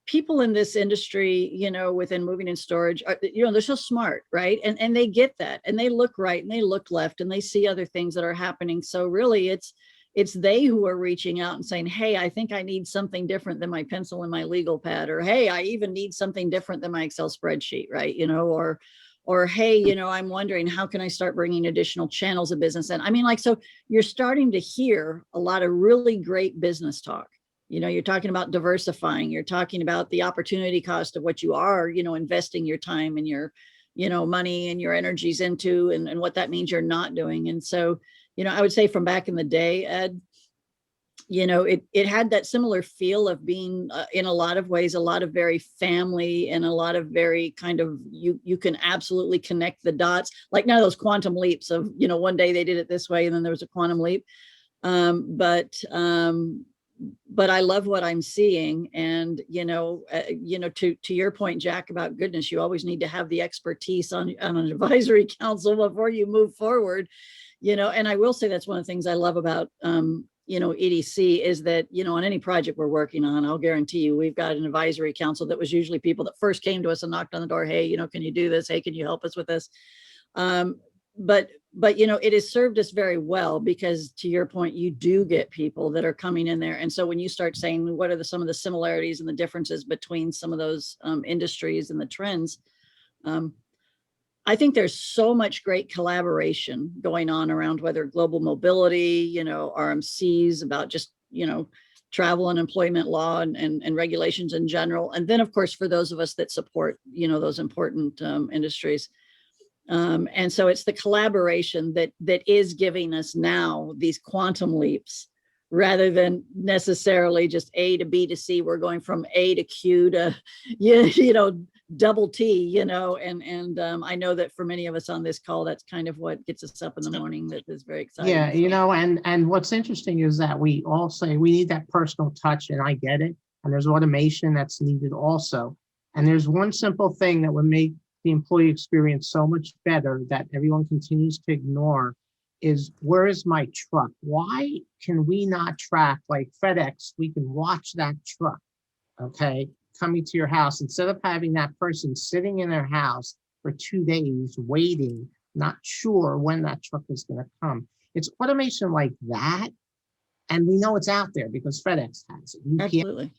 people in this industry, you know, within moving and storage, are, you know, they're so smart, right? And they get that, and they look right and they look left and they see other things that are happening. So really it's they who are reaching out and saying, hey, I think I need something different than my pencil and my legal pad, or, hey, I even need something different than my Excel spreadsheet, right? You know, or, hey, you know, I'm wondering, how can I start bringing additional channels of business in? I mean, like, so you're starting to hear a lot of really great business talk. You know, you're talking about diversifying, you're talking about the opportunity cost of what you are, you know, investing your time and your, you know, money and your energies into, and what that means you're not doing. And so, you know, I would say from back in the day, Ed, you know, it had that similar feel of being in a lot of ways, a lot of very family and a lot of very kind of, you can absolutely connect the dots, like none of those quantum leaps of, you know, one day they did it this way and then there was a quantum leap. But I love what I'm seeing. And, you know, to your point, Jack, about goodness, you always need to have the expertise on an advisory council before you move forward, you know. And I will say that's one of the things I love about, you know, EDC is that, you know, on any project we're working on, I'll guarantee you, we've got an advisory council that was usually people that first came to us and knocked on the door. Hey, you know, can you do this? Hey, can you help us with this? But, you know, it has served us very well because, to your point, you do get people that are coming in there. And so when you start saying, what are some of the similarities and the differences between some of those industries and the trends, I think there's so much great collaboration going on around whether global mobility, you know, RMCs, about just, you know, travel and employment law and regulations in general. And then, of course, for those of us that support, those important industries. And so it's the collaboration that is giving us now these quantum leaps, rather than necessarily just A to B to C. We're going from A to Q to, double T, and I know that for many of us on this call, that's kind of what gets us up in the morning. That is very exciting. Yeah, and what's interesting is that we all say we need that personal touch, and I get it. And there's automation that's needed also. And there's one simple thing that would make the employee experience so much better that everyone continues to ignore is, where is my truck? Why can we not track, like FedEx, we can watch that truck, okay, coming to your house, instead of having that person sitting in their house for 2 days waiting, not sure when that truck is going to come. It's automation like that. And we know it's out there because FedEx has it. Absolutely.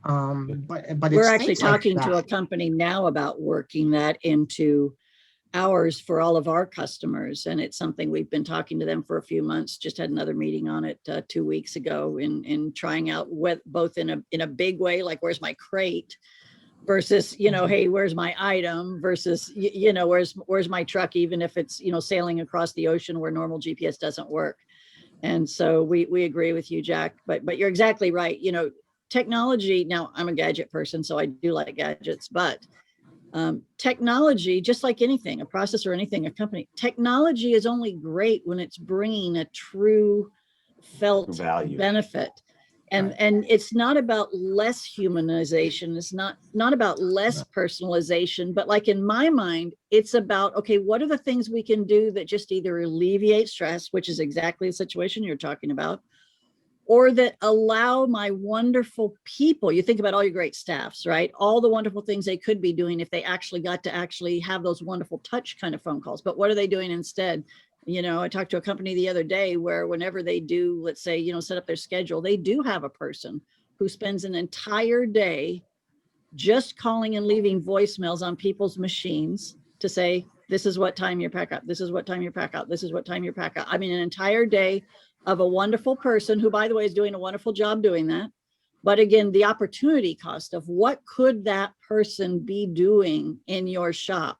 But we're actually talking to a company now about working that into hours for all of our customers, and it's something we've been talking to them for a few months. Just had another meeting on it 2 weeks ago in trying out both in a big way, like where's my crate, versus hey, where's my item, versus where's my truck, even if it's sailing across the ocean where normal GPS doesn't work. And so we agree with you, Jack, but you're exactly right. Technology, now I'm a gadget person, so I do like gadgets, but technology, just like anything, a process or anything, a company, technology is only great when it's bringing a true felt value benefit. And it's not about less humanization. It's not about less personalization, but like in my mind, it's about, okay, what are the things we can do that just either alleviate stress, which is exactly the situation you're talking about, or that allow my wonderful people, you think about all your great staffs, right? All the wonderful things they could be doing if they actually got to actually have those wonderful touch kind of phone calls. But what are they doing instead? I talked to a company the other day where whenever they do, let's say, set up their schedule, they do have a person who spends an entire day just calling and leaving voicemails on people's machines to say, this is what time you pack up. This is what time you pack out. This is what time you pack out. I mean, an entire day of a wonderful person who, by the way, is doing a wonderful job doing that. But again, the opportunity cost of what could that person be doing in your shop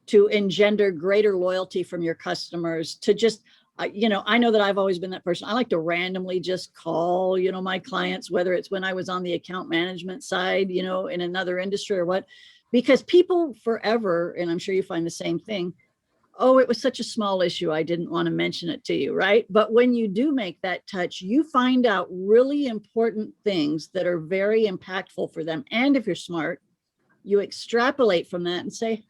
to engender greater loyalty from your customers, to just, I know that I've always been that person. I like to randomly just call, my clients, whether it's when I was on the account management side, in another industry or what, because people forever, and I'm sure you find the same thing, oh, it was such a small issue, I didn't want to mention it to you, right? But when you do make that touch, you find out really important things that are very impactful for them. And if you're smart, you extrapolate from that and say,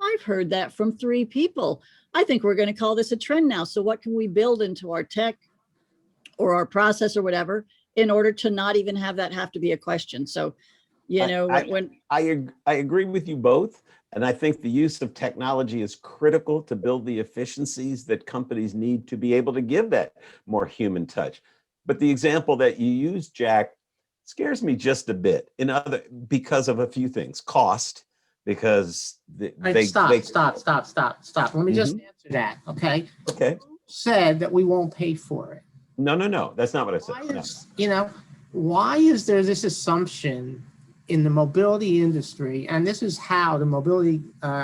I've heard that from 3 people. I think we're going to call this a trend now. So what can we build into our tech or our process or whatever in order to not even have that have to be a question? So, I agree with you both. And I think the use of technology is critical to build the efficiencies that companies need to be able to give that more human touch. But the example that you used, Jack, scares me just a bit because of a few things. Cost, because stop. Let me just answer that, okay? Okay. Who said that we won't pay for it? No, that's not what I said. Why is there this assumption in the mobility industry, and this is how the mobility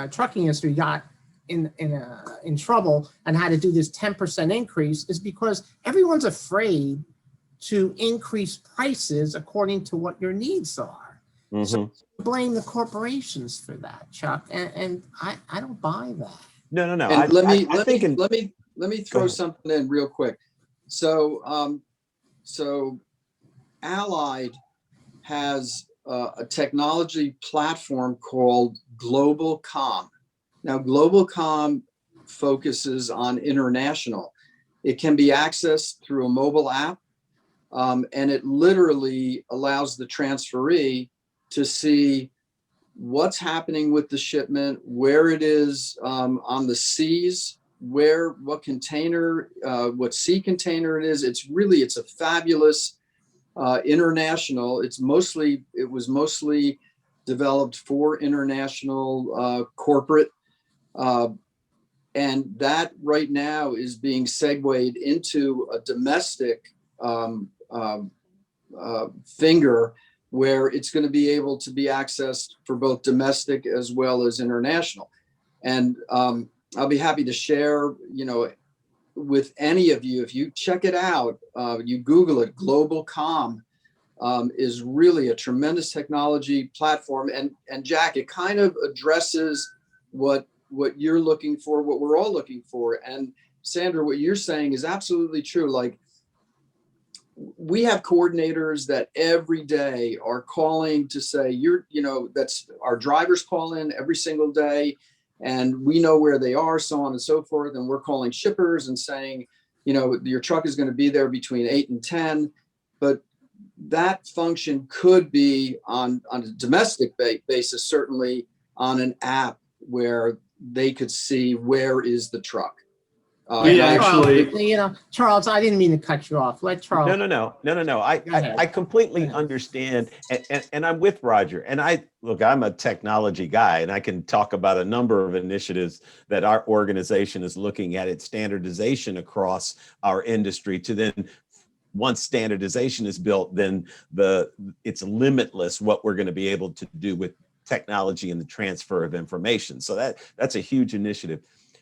trucking industry got in trouble and had to do this 10% increase, is because everyone's afraid to increase prices according to what your needs are. Mm-hmm. So blame the corporations for that, Chuck, and I don't buy that. No. And let me throw something in real quick. So Allied has a technology platform called Globalcom. Now, Globalcom focuses on international. It can be accessed through a mobile app, and it literally allows the transferee to see what's happening with the shipment, where it is on the seas, what container, what sea container it is. It's a fabulous international. It was mostly developed for international corporate. And that right now is being segued into a domestic finger, where it's going to be able to be accessed for both domestic as well as international. And I'll be happy to share, with any of you, if you check it out, you Google it, Globalcom is really a tremendous technology platform. And Jack, it kind of addresses what you're looking for, what we're all looking for. And Sandra, what you're saying is absolutely true. Like, we have coordinators that every day are calling to say, that's our drivers call in every single day, and we know where they are, so on and so forth. And we're calling shippers and saying, your truck is going to be there between 8 and 10. But that function could be on a domestic basis, certainly on an app where they could see where is the truck. Charles, I didn't mean to cut you off. Let Charles. No. I completely understand, and I'm with Roger. And I'm a technology guy, and I can talk about a number of initiatives that our organization is looking at its standardization across our industry. To then, once standardization is built, then it's limitless what we're going to be able to do with technology and the transfer of information. So that's a huge initiative.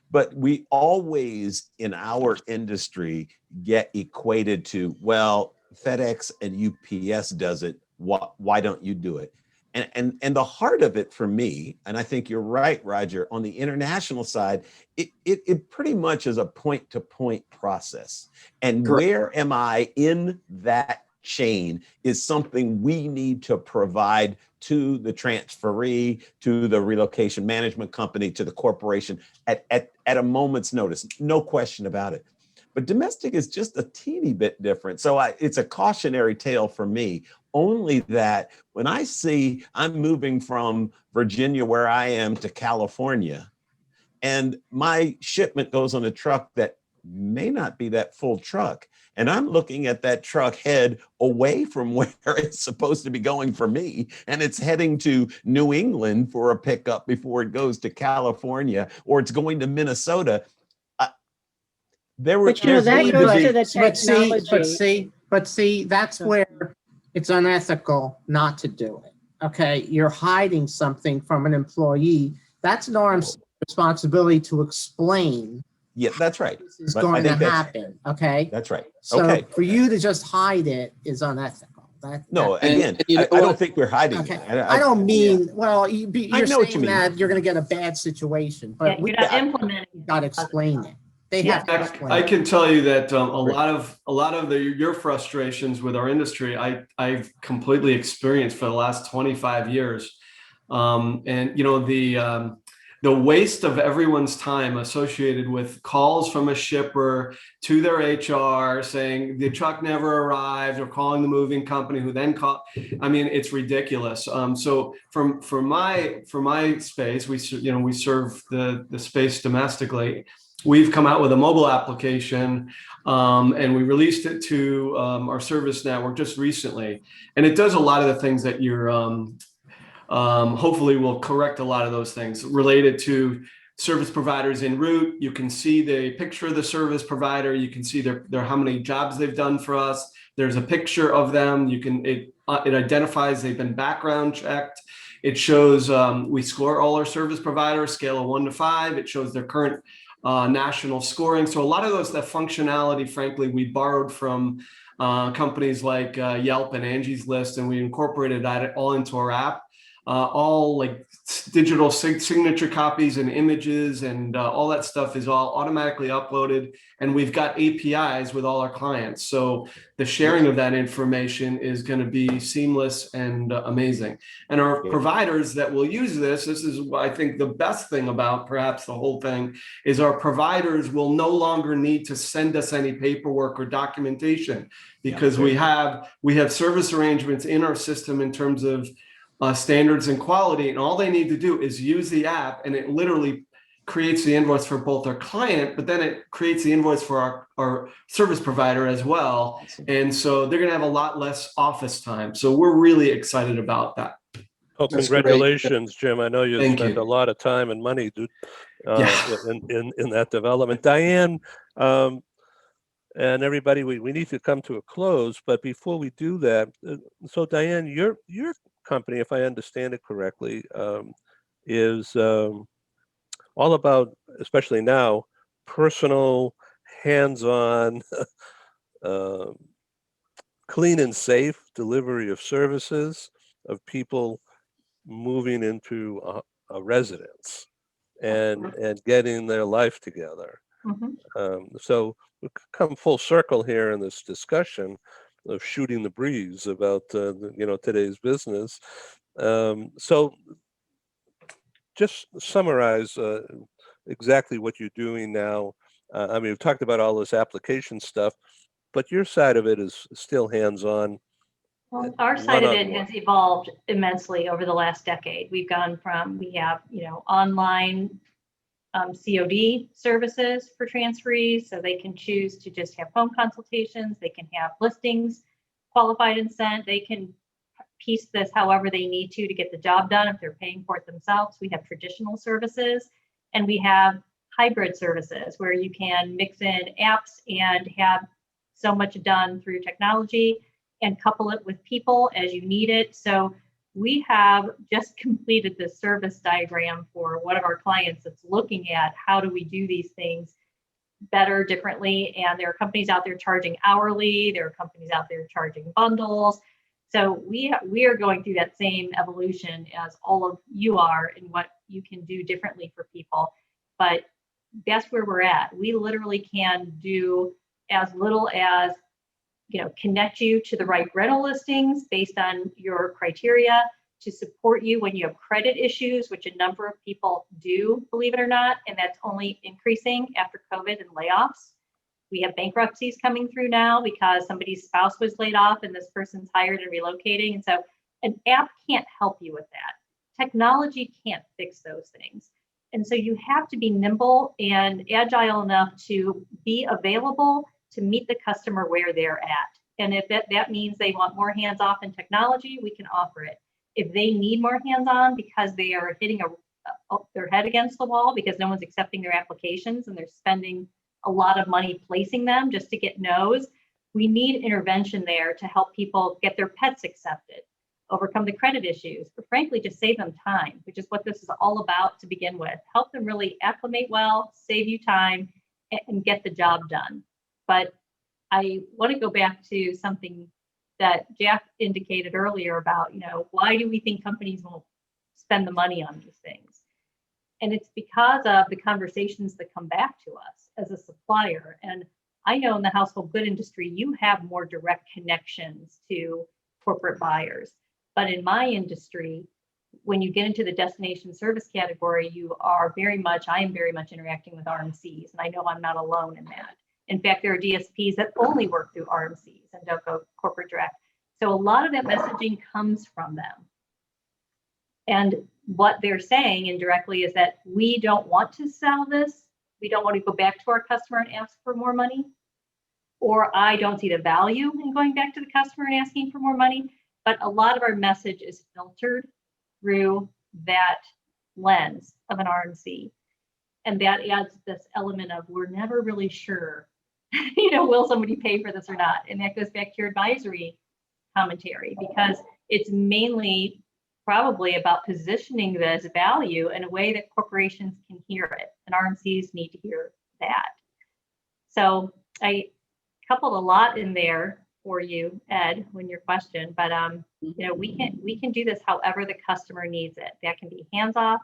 But we always in our industry get equated to, well, FedEx and UPS does it. Why don't you do it? And the heart of it for me, and I think you're right, Roger, on the international side, it pretty much is a point-to-point process. And Correct. Where am I in that chain is something we need to provide to the transferee, to the relocation management company, to the corporation at a moment's notice. No question about it. But domestic is just a teeny bit different. So it's a cautionary tale for me, only that when I see I'm moving from Virginia, where I am, to California, and my shipment goes on a truck that may not be that full truck, and I'm looking at that truck head away from where it's supposed to be going for me, and it's heading to New England for a pickup before it goes to California, or it's going to Minnesota. That goes to the technology. But see, that's where it's unethical not to do it. Okay, you're hiding something from an employee. That's Norm's responsibility to explain. Yeah, that's right. This is going to happen. Okay, that's right. So for you to just hide it is unethical. I don't think we're hiding it. I don't mean, well, you're saying that you're going to get a bad situation, but you're not implementing. You got to explain it. They have to explain. I can tell you that a lot of your frustrations with our industry, I've completely experienced for the last 25 years, and the waste of everyone's time associated with calls from a shipper to their HR saying the truck never arrived, or calling the moving company who then call. I mean, it's ridiculous. So for my space, we serve the space domestically. We've come out with a mobile application, and we released it to our service network just recently. And it does a lot of the things that you're hopefully will correct a lot of those things related to service providers en route. You can see the picture of the service provider. You can see their how many jobs they've done for us. There's a picture of them. It identifies they've been background checked. It shows we score all our service providers, scale of 1 to 5. It shows their current national scoring. So a lot of that functionality, frankly, we borrowed from companies like Yelp and Angie's List, and we incorporated that all into our app. All like digital signature copies and images and all that stuff is all automatically uploaded. And we've got APIs with all our clients. So the sharing of that information is going to be seamless and amazing. And our providers that will use this is what I think the best thing about perhaps the whole thing is our providers will no longer need to send us any paperwork or documentation, because we have service arrangements in our system in terms of standards and quality, and all they need to do is use the app, and it literally creates the invoice for both our client, but then it creates the invoice for our service provider as well. And so they're going to have a lot less office time. So we're really excited about that. Oh, congratulations, Jim. I know you spent a lot of time and money in that development. Diane, And everybody, we need to come to a close. But before we do that, so Diane, your company, if I understand it correctly, is all about, especially now, personal, hands-on, clean and safe delivery of services of people moving into a residence and getting their life together. So we come full circle here in this discussion of shooting the breeze about today's business. So just summarize exactly what you're doing now. I mean, we've talked about all this application stuff, but your side of it is still hands-on. Well, our side of it has evolved immensely over the last decade. We've gone from, we have, online COD services for transferees, so they can choose to just have phone consultations. They can have listings qualified and sent. They can piece this however they need to get the job done if they're paying for it themselves. We have traditional services, and we have hybrid services where you can mix in apps and have so much done through technology and couple it with people as you need it. So we have just completed this service diagram for one of our clients that's looking at how do we do these things better, differently. And there are companies out there charging hourly. There are companies out there charging bundles. So we are going through that same evolution as all of you are in what you can do differently for people. But that's where we're at. We literally can do as little as, connect you to the right rental listings based on your criteria, to support you when you have credit issues, which a number of people do, believe it or not, and that's only increasing after COVID and layoffs. We have bankruptcies coming through now because somebody's spouse was laid off and this person's hired and relocating. And so an app can't help you with that. Technology can't fix those things. And so you have to be nimble and agile enough to be available to meet the customer where they're at. And if that means they want more hands-off in technology, we can offer it. If they need more hands-on because they are hitting their head against the wall because no one's accepting their applications and they're spending a lot of money placing them just to get no's, we need intervention there to help people get their pets accepted, overcome the credit issues, or frankly, just save them time, which is what this is all about to begin with. Help them really acclimate well, save you time, and get the job done. But I want to go back to something that Jack indicated earlier about, why do we think companies won't spend the money on these things? And it's because of the conversations that come back to us as a supplier. And I know in the household good industry, you have more direct connections to corporate buyers. But in my industry, when you get into the destination service category, I am very much interacting with RMCs. And I know I'm not alone in that. In fact, there are DSPs that only work through RMCs and don't go corporate direct. So a lot of that messaging comes from them. And what they're saying indirectly is that we don't want to sell this. We don't want to go back to our customer and ask for more money. Or I don't see the value in going back to the customer and asking for more money. But a lot of our message is filtered through that lens of an RMC. And that adds this element of we're never really sure, will somebody pay for this or not? And that goes back to your advisory commentary, because it's mainly probably about positioning this value in a way that corporations can hear it, and RMCs need to hear that. So I coupled a lot in there for you, Ed, when your question, but we can do this however the customer needs it. That can be hands-off,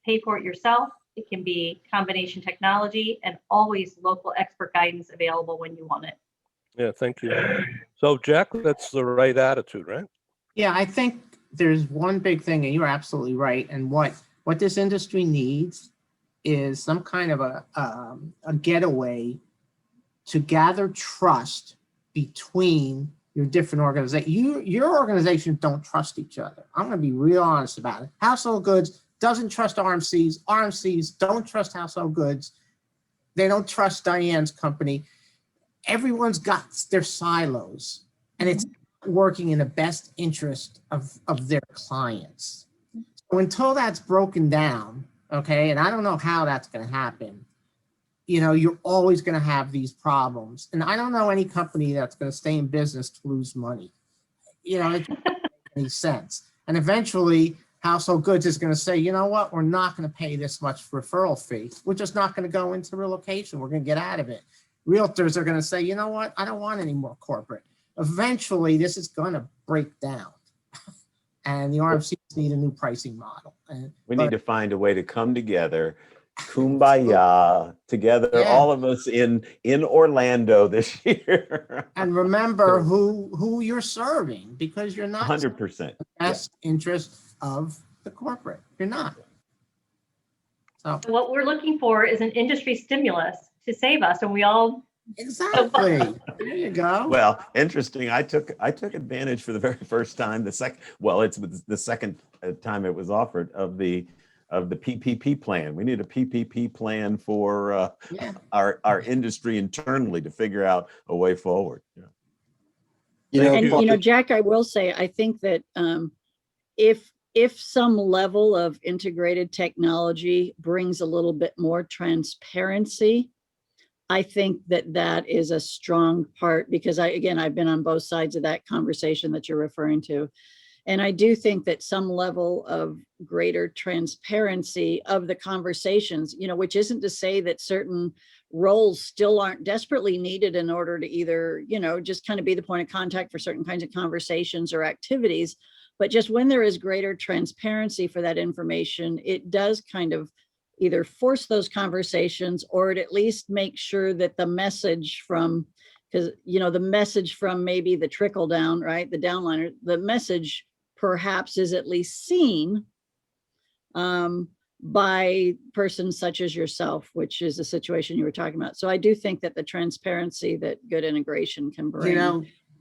pay for it yourself. It can be combination technology, and always local expert guidance available when you want it. Yeah, thank you. So Jack, that's the right attitude, right? Yeah, I think there's one big thing, and you're absolutely right. And what this industry needs is some kind of a getaway to gather trust between your different organizations. Your organizations don't trust each other. I'm going to be real honest about it. Household Goods doesn't trust RMCs. RMCs don't trust Household Goods. They don't trust Diane's company. Everyone's got their silos, and it's working in the best interest of their clients. So until that's broken down, okay, and I don't know how that's going to happen, you're always going to have these problems. And I don't know any company that's going to stay in business to lose money. It doesn't make any sense. And eventually, Household Goods is going to say, you know what, we're not going to pay this much referral fee. We're just not going to go into relocation. We're going to get out of it. Realtors are going to say, you know what, I don't want any more corporate. Eventually, this is going to break down. And the RMCs need a new pricing model. We need to find a way to come together, kumbaya, together, all of us in Orlando this year. And remember who you're serving, because you're not 100%. the best interest of the corporate. You're not. So what we're looking for is an industry stimulus to save us, and we all exactly. There you go. Well, interesting. I took advantage for the very first time. It's the second time it was offered of the PPP plan. We need a PPP plan for our industry internally to figure out a way forward. And Jack, I will say, I think that if some level of integrated technology brings a little bit more transparency, I think that is a strong part, because I've been on both sides of that conversation that you're referring to. And I do think that some level of greater transparency of the conversations, which isn't to say that certain roles still aren't desperately needed in order to either, just kind of be the point of contact for certain kinds of conversations or activities. But just when there is greater transparency for that information, it does kind of either force those conversations, or it at least make sure that the message from, because, the message from maybe the trickle down, right, the downliner, the message perhaps is at least seen by persons such as yourself, which is the situation you were talking about. So I do think that the transparency that good integration can bring.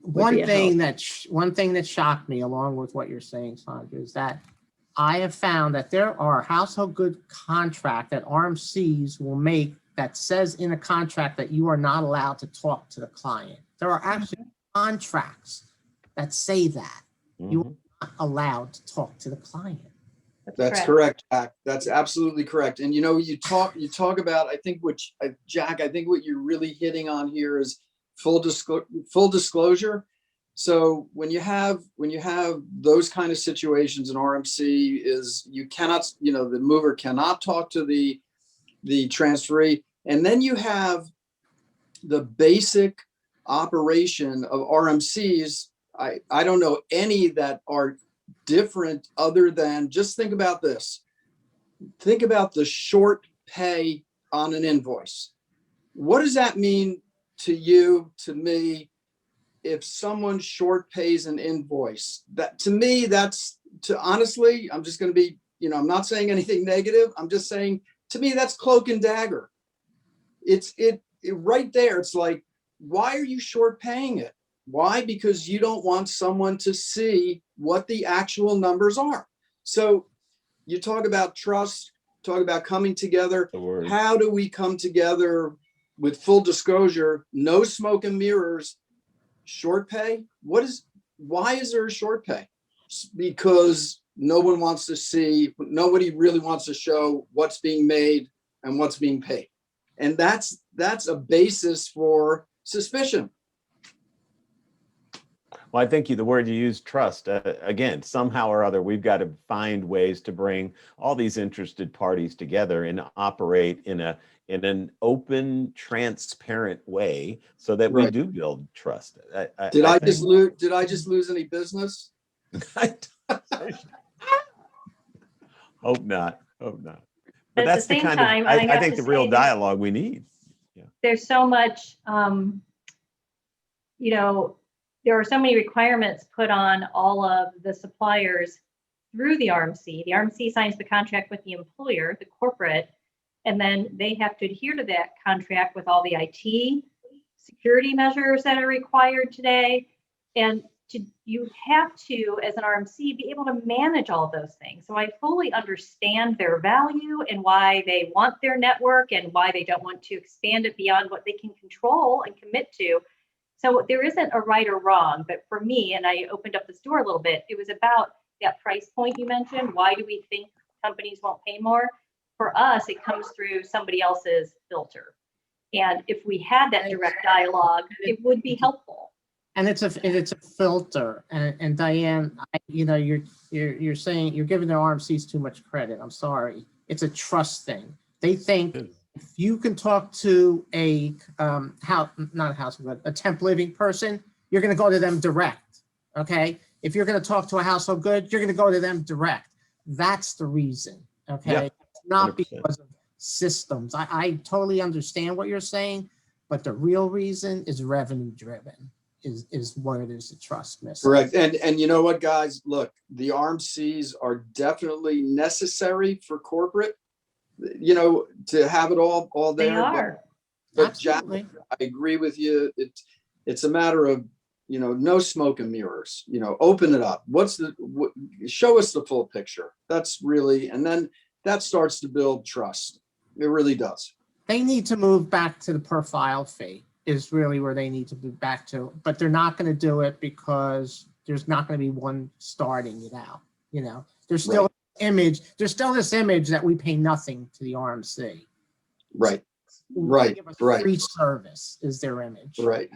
One thing that shocked me, along with what you're saying, Sandra, is that I have found that there are household good contract that RMCs will make that says in a contract that you are not allowed to talk to the client. There are actually contracts that say that you are not allowed to talk to the client. That's correct, Jack. That's absolutely correct. And you talk about, Jack, I think what you're really hitting on here is full disclosure. So when you have those kind of situations in RMC, is you cannot, the mover cannot talk to the transferee, and then you have the basic operation of RMCs. I don't know any that are different, other than just think about this. Think about the short pay on an invoice. What does that mean to you, to me? If someone short pays an invoice, that to me, honestly, I'm just going to be, I'm not saying anything negative. I'm just saying, to me, that's cloak and dagger. It's right there. It's like, why are you short paying it? Why? Because you don't want someone to see what the actual numbers are. So you talk about trust, talk about coming together. How do we come together with full disclosure, no smoke and mirrors? Short pay? Why is there a short pay? Because nobody really wants to show what's being made and what's being paid. And that's a basis for suspicion. Well, I think the word you use, trust, again, somehow or other, we've got to find ways to bring all these interested parties together and operate in an open, transparent way, so that we do build trust. Did I just lose any business? Hope not. But that's the kind of, I think, the real dialogue we need. Yeah. There's so much, there are so many requirements put on all of the suppliers through the RMC. The RMC signs the contract with the employer, the corporate, and then they have to adhere to that contract with all the IT security measures that are required today. And you have to, as an RMC, be able to manage all those things. So I fully understand their value and why they want their network and why they don't want to expand it beyond what they can control and commit to. So there isn't a right or wrong, but for me, and I opened up this door a little bit, it was about that price point you mentioned. Why do we think companies won't pay more? For us, it comes through somebody else's filter. And if we had that direct dialogue, it would be helpful. And it's a filter. And Diane, you're saying you're giving the RMCs too much credit. I'm sorry. It's a trust thing. They think if you can talk to a temp living person, you're going to go to them direct. Okay. If you're going to talk to a household good, you're going to go to them direct. That's the reason. Okay. Yeah, It's not 100%. because of systems. I totally understand what you're saying, but the real reason is revenue driven. Is where there's a trust missing. Correct. And you know what, guys? Look, the RMCs are definitely necessary for corporate, to have it all there. They are. But Jack, I agree with you. It's a matter of, no smoke and mirrors, open it up. Show us the full picture. That's really, and then that starts to build trust. It really does. They need to move back to the per file fee is really where they need to move back to, but they're not going to do it because there's not going to be one starting it out. There's still there's still this image that we pay nothing to the RMC. Right. Give us free service is their image. Right.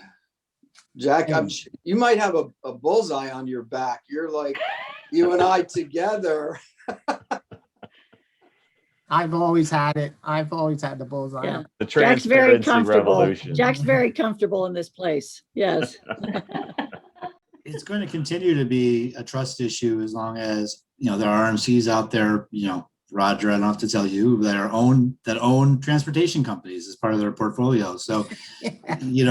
Jack, you might have a bullseye on your back. You're like, you and I together. I've always had it. I've always had the bullseye. Yeah. The Jack's very transparency comfortable. revolution. Jack's very comfortable in this place. Yes. It's going to continue to be a trust issue as long as, there are RMCs out there, Roger, I don't have to tell you, that own transportation companies as part of their portfolio. So, they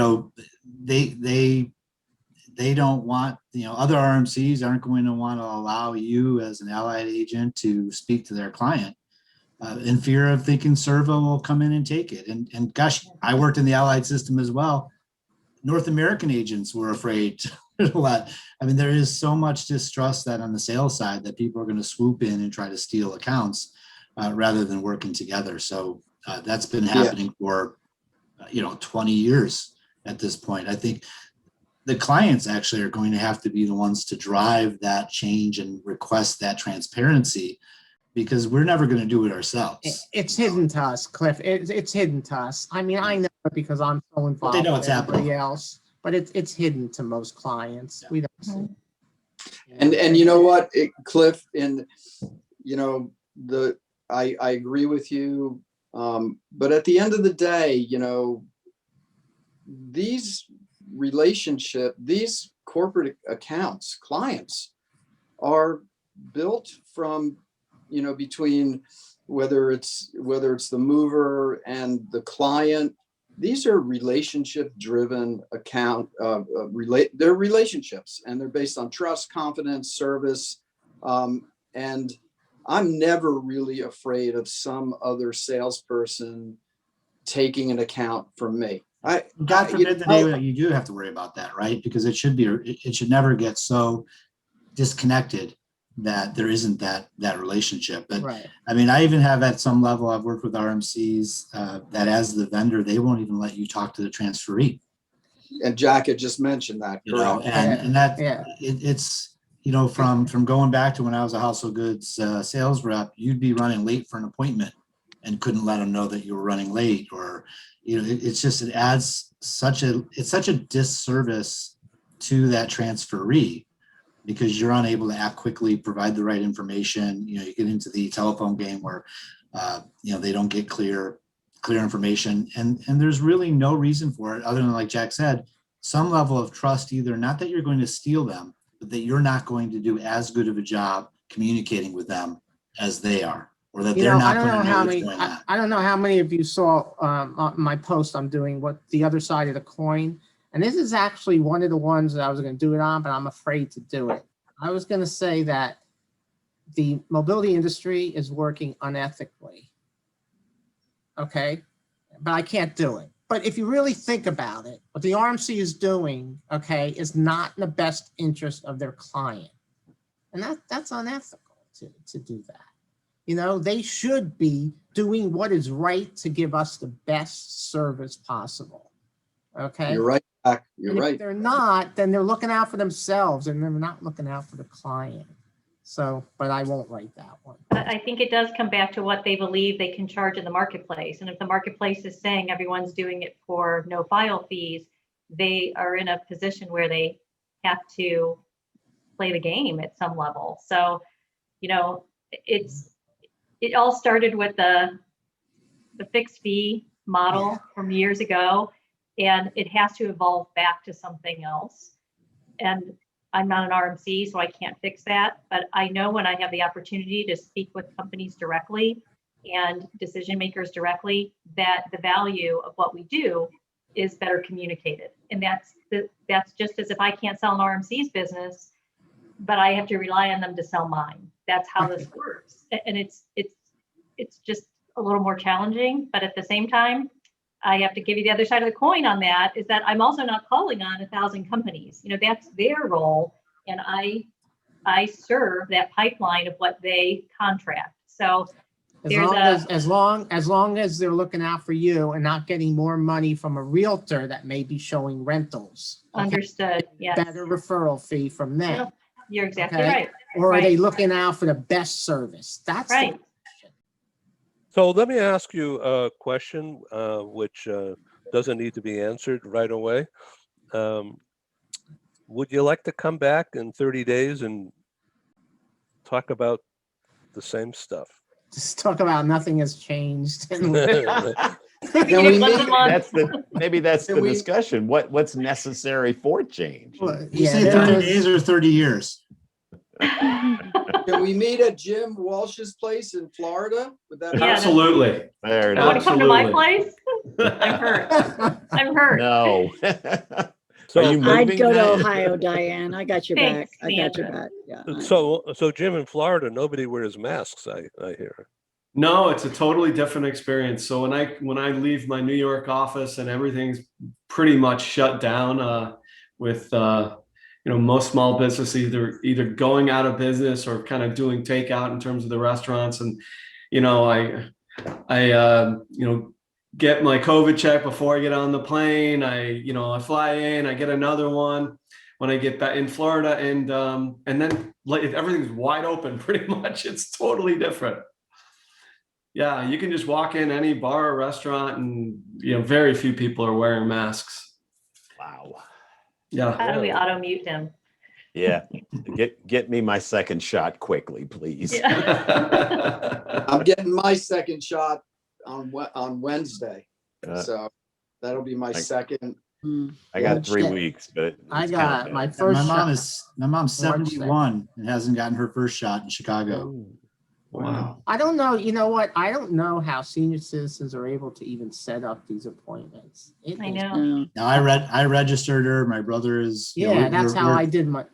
don't want, other RMCs aren't going to want to allow you as an allied agent to speak to their client in fear of thinking Servo will come in and take it. And gosh, I worked in the allied system as well. North American agents were afraid a lot. I mean, there is so much distrust that on the sales side that people are going to swoop in and try to steal accounts rather than working together. So that's been happening for, 20 years at this point. I think the clients actually are going to have to be the ones to drive that change and request that transparency, because we're never going to do it ourselves. It's hidden to us, Cliff. It's hidden to us. I mean, I know it because I'm so involved. They know it's with everybody happening. else, but it's hidden to most clients. We don't see. And you know what, Cliff, I agree with you. But at the end of the day, these corporate accounts, clients are built from, between whether it's the mover and the client. These are relationship-driven they're relationships, and they're based on trust, confidence, service. And I'm never really afraid of some other salesperson taking an account from me. God forbid the day that you do have to worry about that, right? Because it should never get so disconnected that there isn't that relationship. But Right. I mean, I even have at some level, I've worked with RMCs that as the vendor, they won't even let you talk to the transferee. And Jack had just mentioned that. It's, from going back to when I was a household goods sales rep, you'd be running late for an appointment and couldn't let them know that you were running late, or, it adds such a disservice to that transferee, because you're unable to act quickly, provide the right information. You get into the telephone game where, they don't get clear information, and there's really no reason for it other than, like Jack said, some level of trust, either not that you're going to steal them, but that you're not going to do as good of a job communicating with them as they are, or that they're not going to know what's going on. I don't know how many of you saw on my post I'm doing, what the other side of the coin. And this is actually one of the ones that I was going to do it on, but I'm afraid to do it. I was going to say that the mobility industry is working unethically. Okay, but I can't do it. But if you really think about it, what the RMC is doing, okay, is not in the best interest of their client. And that's unethical to do that. They should be doing what is right to give us the best service possible. Okay. You're right, Jack. You're right. If they're not, then they're looking out for themselves and they're not looking out for the client. So, but I won't write that one. I think it does come back to what they believe they can charge in the marketplace. And if the marketplace is saying everyone's doing it for no file fees, they are in a position where they have to play the game at some level. So, you know, it all started with the fixed fee model from years ago, and it has to evolve back to something else. And I'm not an RMC, so I can't fix that. But I know when I have the opportunity to speak with companies directly and decision makers directly, that the value of what we do is better communicated. And that's just as if I can't sell an RMC's business, but I have to rely on them to sell mine. That's how this works. And it's just a little more challenging, but at the same time, I have to give you the other side of the coin on that, is that I'm also not calling on 1,000 companies. You know, that's their role. And I serve that pipeline of what they contract. So As long as they're looking out for you and not getting more money from a realtor that may be showing rentals. Okay? Understood. Yes. Better referral fee from them. Yep. You're exactly Okay? right. Or are they Right. looking out for the best service? That's Right. the So let me ask you a question, which doesn't need to be answered right away. Would you like to come back in 30 days and talk about the same stuff? Just talk about nothing has changed. Maybe that's the discussion. What's necessary for change? You say 30 days or 30 years? Can we meet at Jim Walsh's place in Florida? Would that be Absolutely. There it You want is. to come to my place? I'm hurt. I'm hurt. No. So Are you I'd moving go to now? Ohio, Diane. I got your Thanks, back. I got your Amanda. back. Yeah. So Jim, in Florida, nobody wears masks, I hear. No, it's a totally different experience. So when I leave my New York office and everything's pretty much shut down, with most small businesses either going out of business or kind of doing takeout in terms of the restaurants. And I get my COVID check before I get on the plane. I fly in, I get another one when I get back in Florida, and then everything's wide open pretty much. It's totally different. Yeah, you can just walk in any bar or restaurant and very few people are wearing masks. Wow. Yeah. How do we auto mute him? Yeah. Get me my second shot quickly, please. Yeah. I'm getting my second shot on Wednesday. So that'll be my second. I got 3 weeks, but I got my first my mom's 71 and hasn't gotten her first shot in Chicago. Ooh. Wow. I don't know. You know what? I don't know how senior citizens are able to even set up these appointments. I know. Now I registered her. My brother is. That's how I did my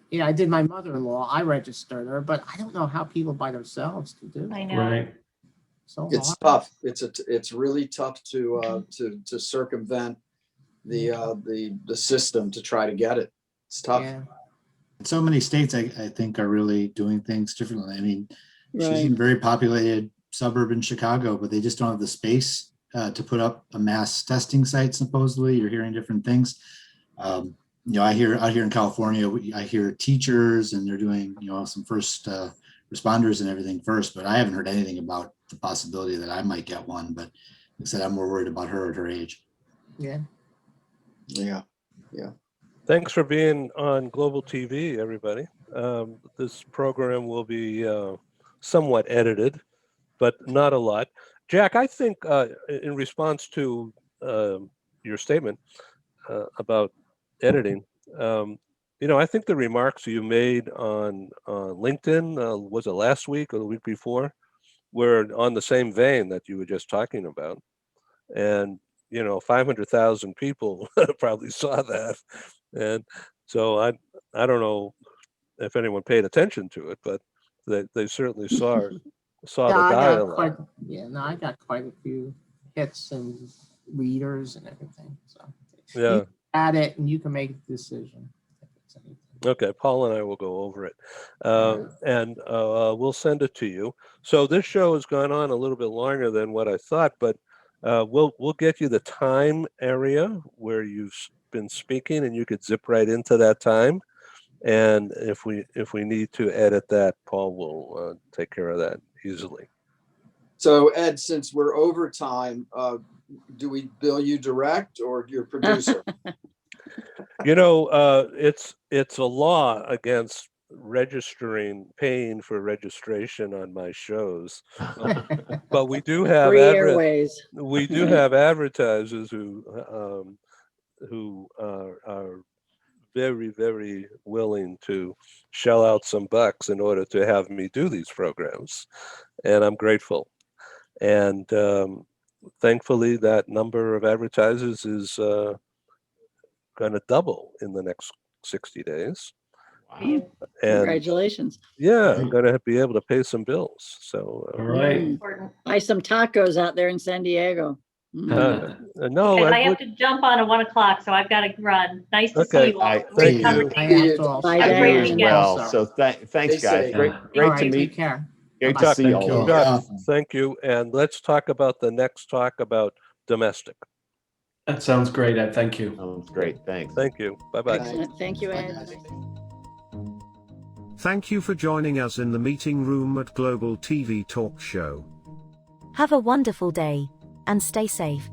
mother-in-law. I registered her, but I don't know how people by themselves can do it. I know. Right. So It's hard. tough. It's really tough to circumvent the system to try to get it. It's tough. Yeah. So many states, I think, are really doing things differently. I mean, she's Right. in a very populated suburb in Chicago, but they just don't have the space to put up a mass testing site. Supposedly, you're hearing different things. I hear out here in California, I hear teachers and they're doing some first responders and everything first, but I haven't heard anything about the possibility that I might get one. But like I said, I'm more worried about her at her age. Yeah. Yeah. Thanks for being on Global TV, everybody. This program will be somewhat edited, but not a lot. Jack, I think in response to your statement about editing, I think the remarks you made on LinkedIn, was it last week or the week before, were on the same vein that you were just talking about. And 500,000 people probably saw that. And so I don't know if anyone paid attention to it, but they certainly saw the dialogue. I got quite a few hits and readers and everything. So Yeah. you add it and you can make a decision. Okay, Paul and I will go over it, and we'll send it to you. So this show has gone on a little bit longer than what I thought, but we'll get you the time area where you've been speaking, and you could zip right into that time. And if we need to edit that, Paul will take care of that easily. So Ed, since we're over time, do we bill you direct or your producer? You know, it's a law against paying for registration on my shows, but we do have Free airways. we do have advertisers who are very, very willing to shell out some bucks in order to have me do these programs, and I'm grateful. And thankfully, that number of advertisers is going to double in the next 60 days. Wow. And Congratulations. yeah, I'm going to be able to pay some bills. So All right. Buy some tacos out there in San Diego. no, Because I have to jump on at 1 o'clock, so I've got to run. Nice to see you all. Thank Great you. conversation. Bye, Have a great Diane. weekend. Well, so thanks, guys. safe. Great All to right, meet. take care. Great Bye-bye. to see Thank all. you. Chuck, thank you. And let's talk about the next talk about domestic. That sounds great, Ed. Thank you. Sounds great. Thanks. Thank you. Bye-bye. Excellent. Thank you, Bye, Ed. guys. Thank you for joining us in the meeting room at Global TV Talk Show. Have a wonderful day, and stay safe.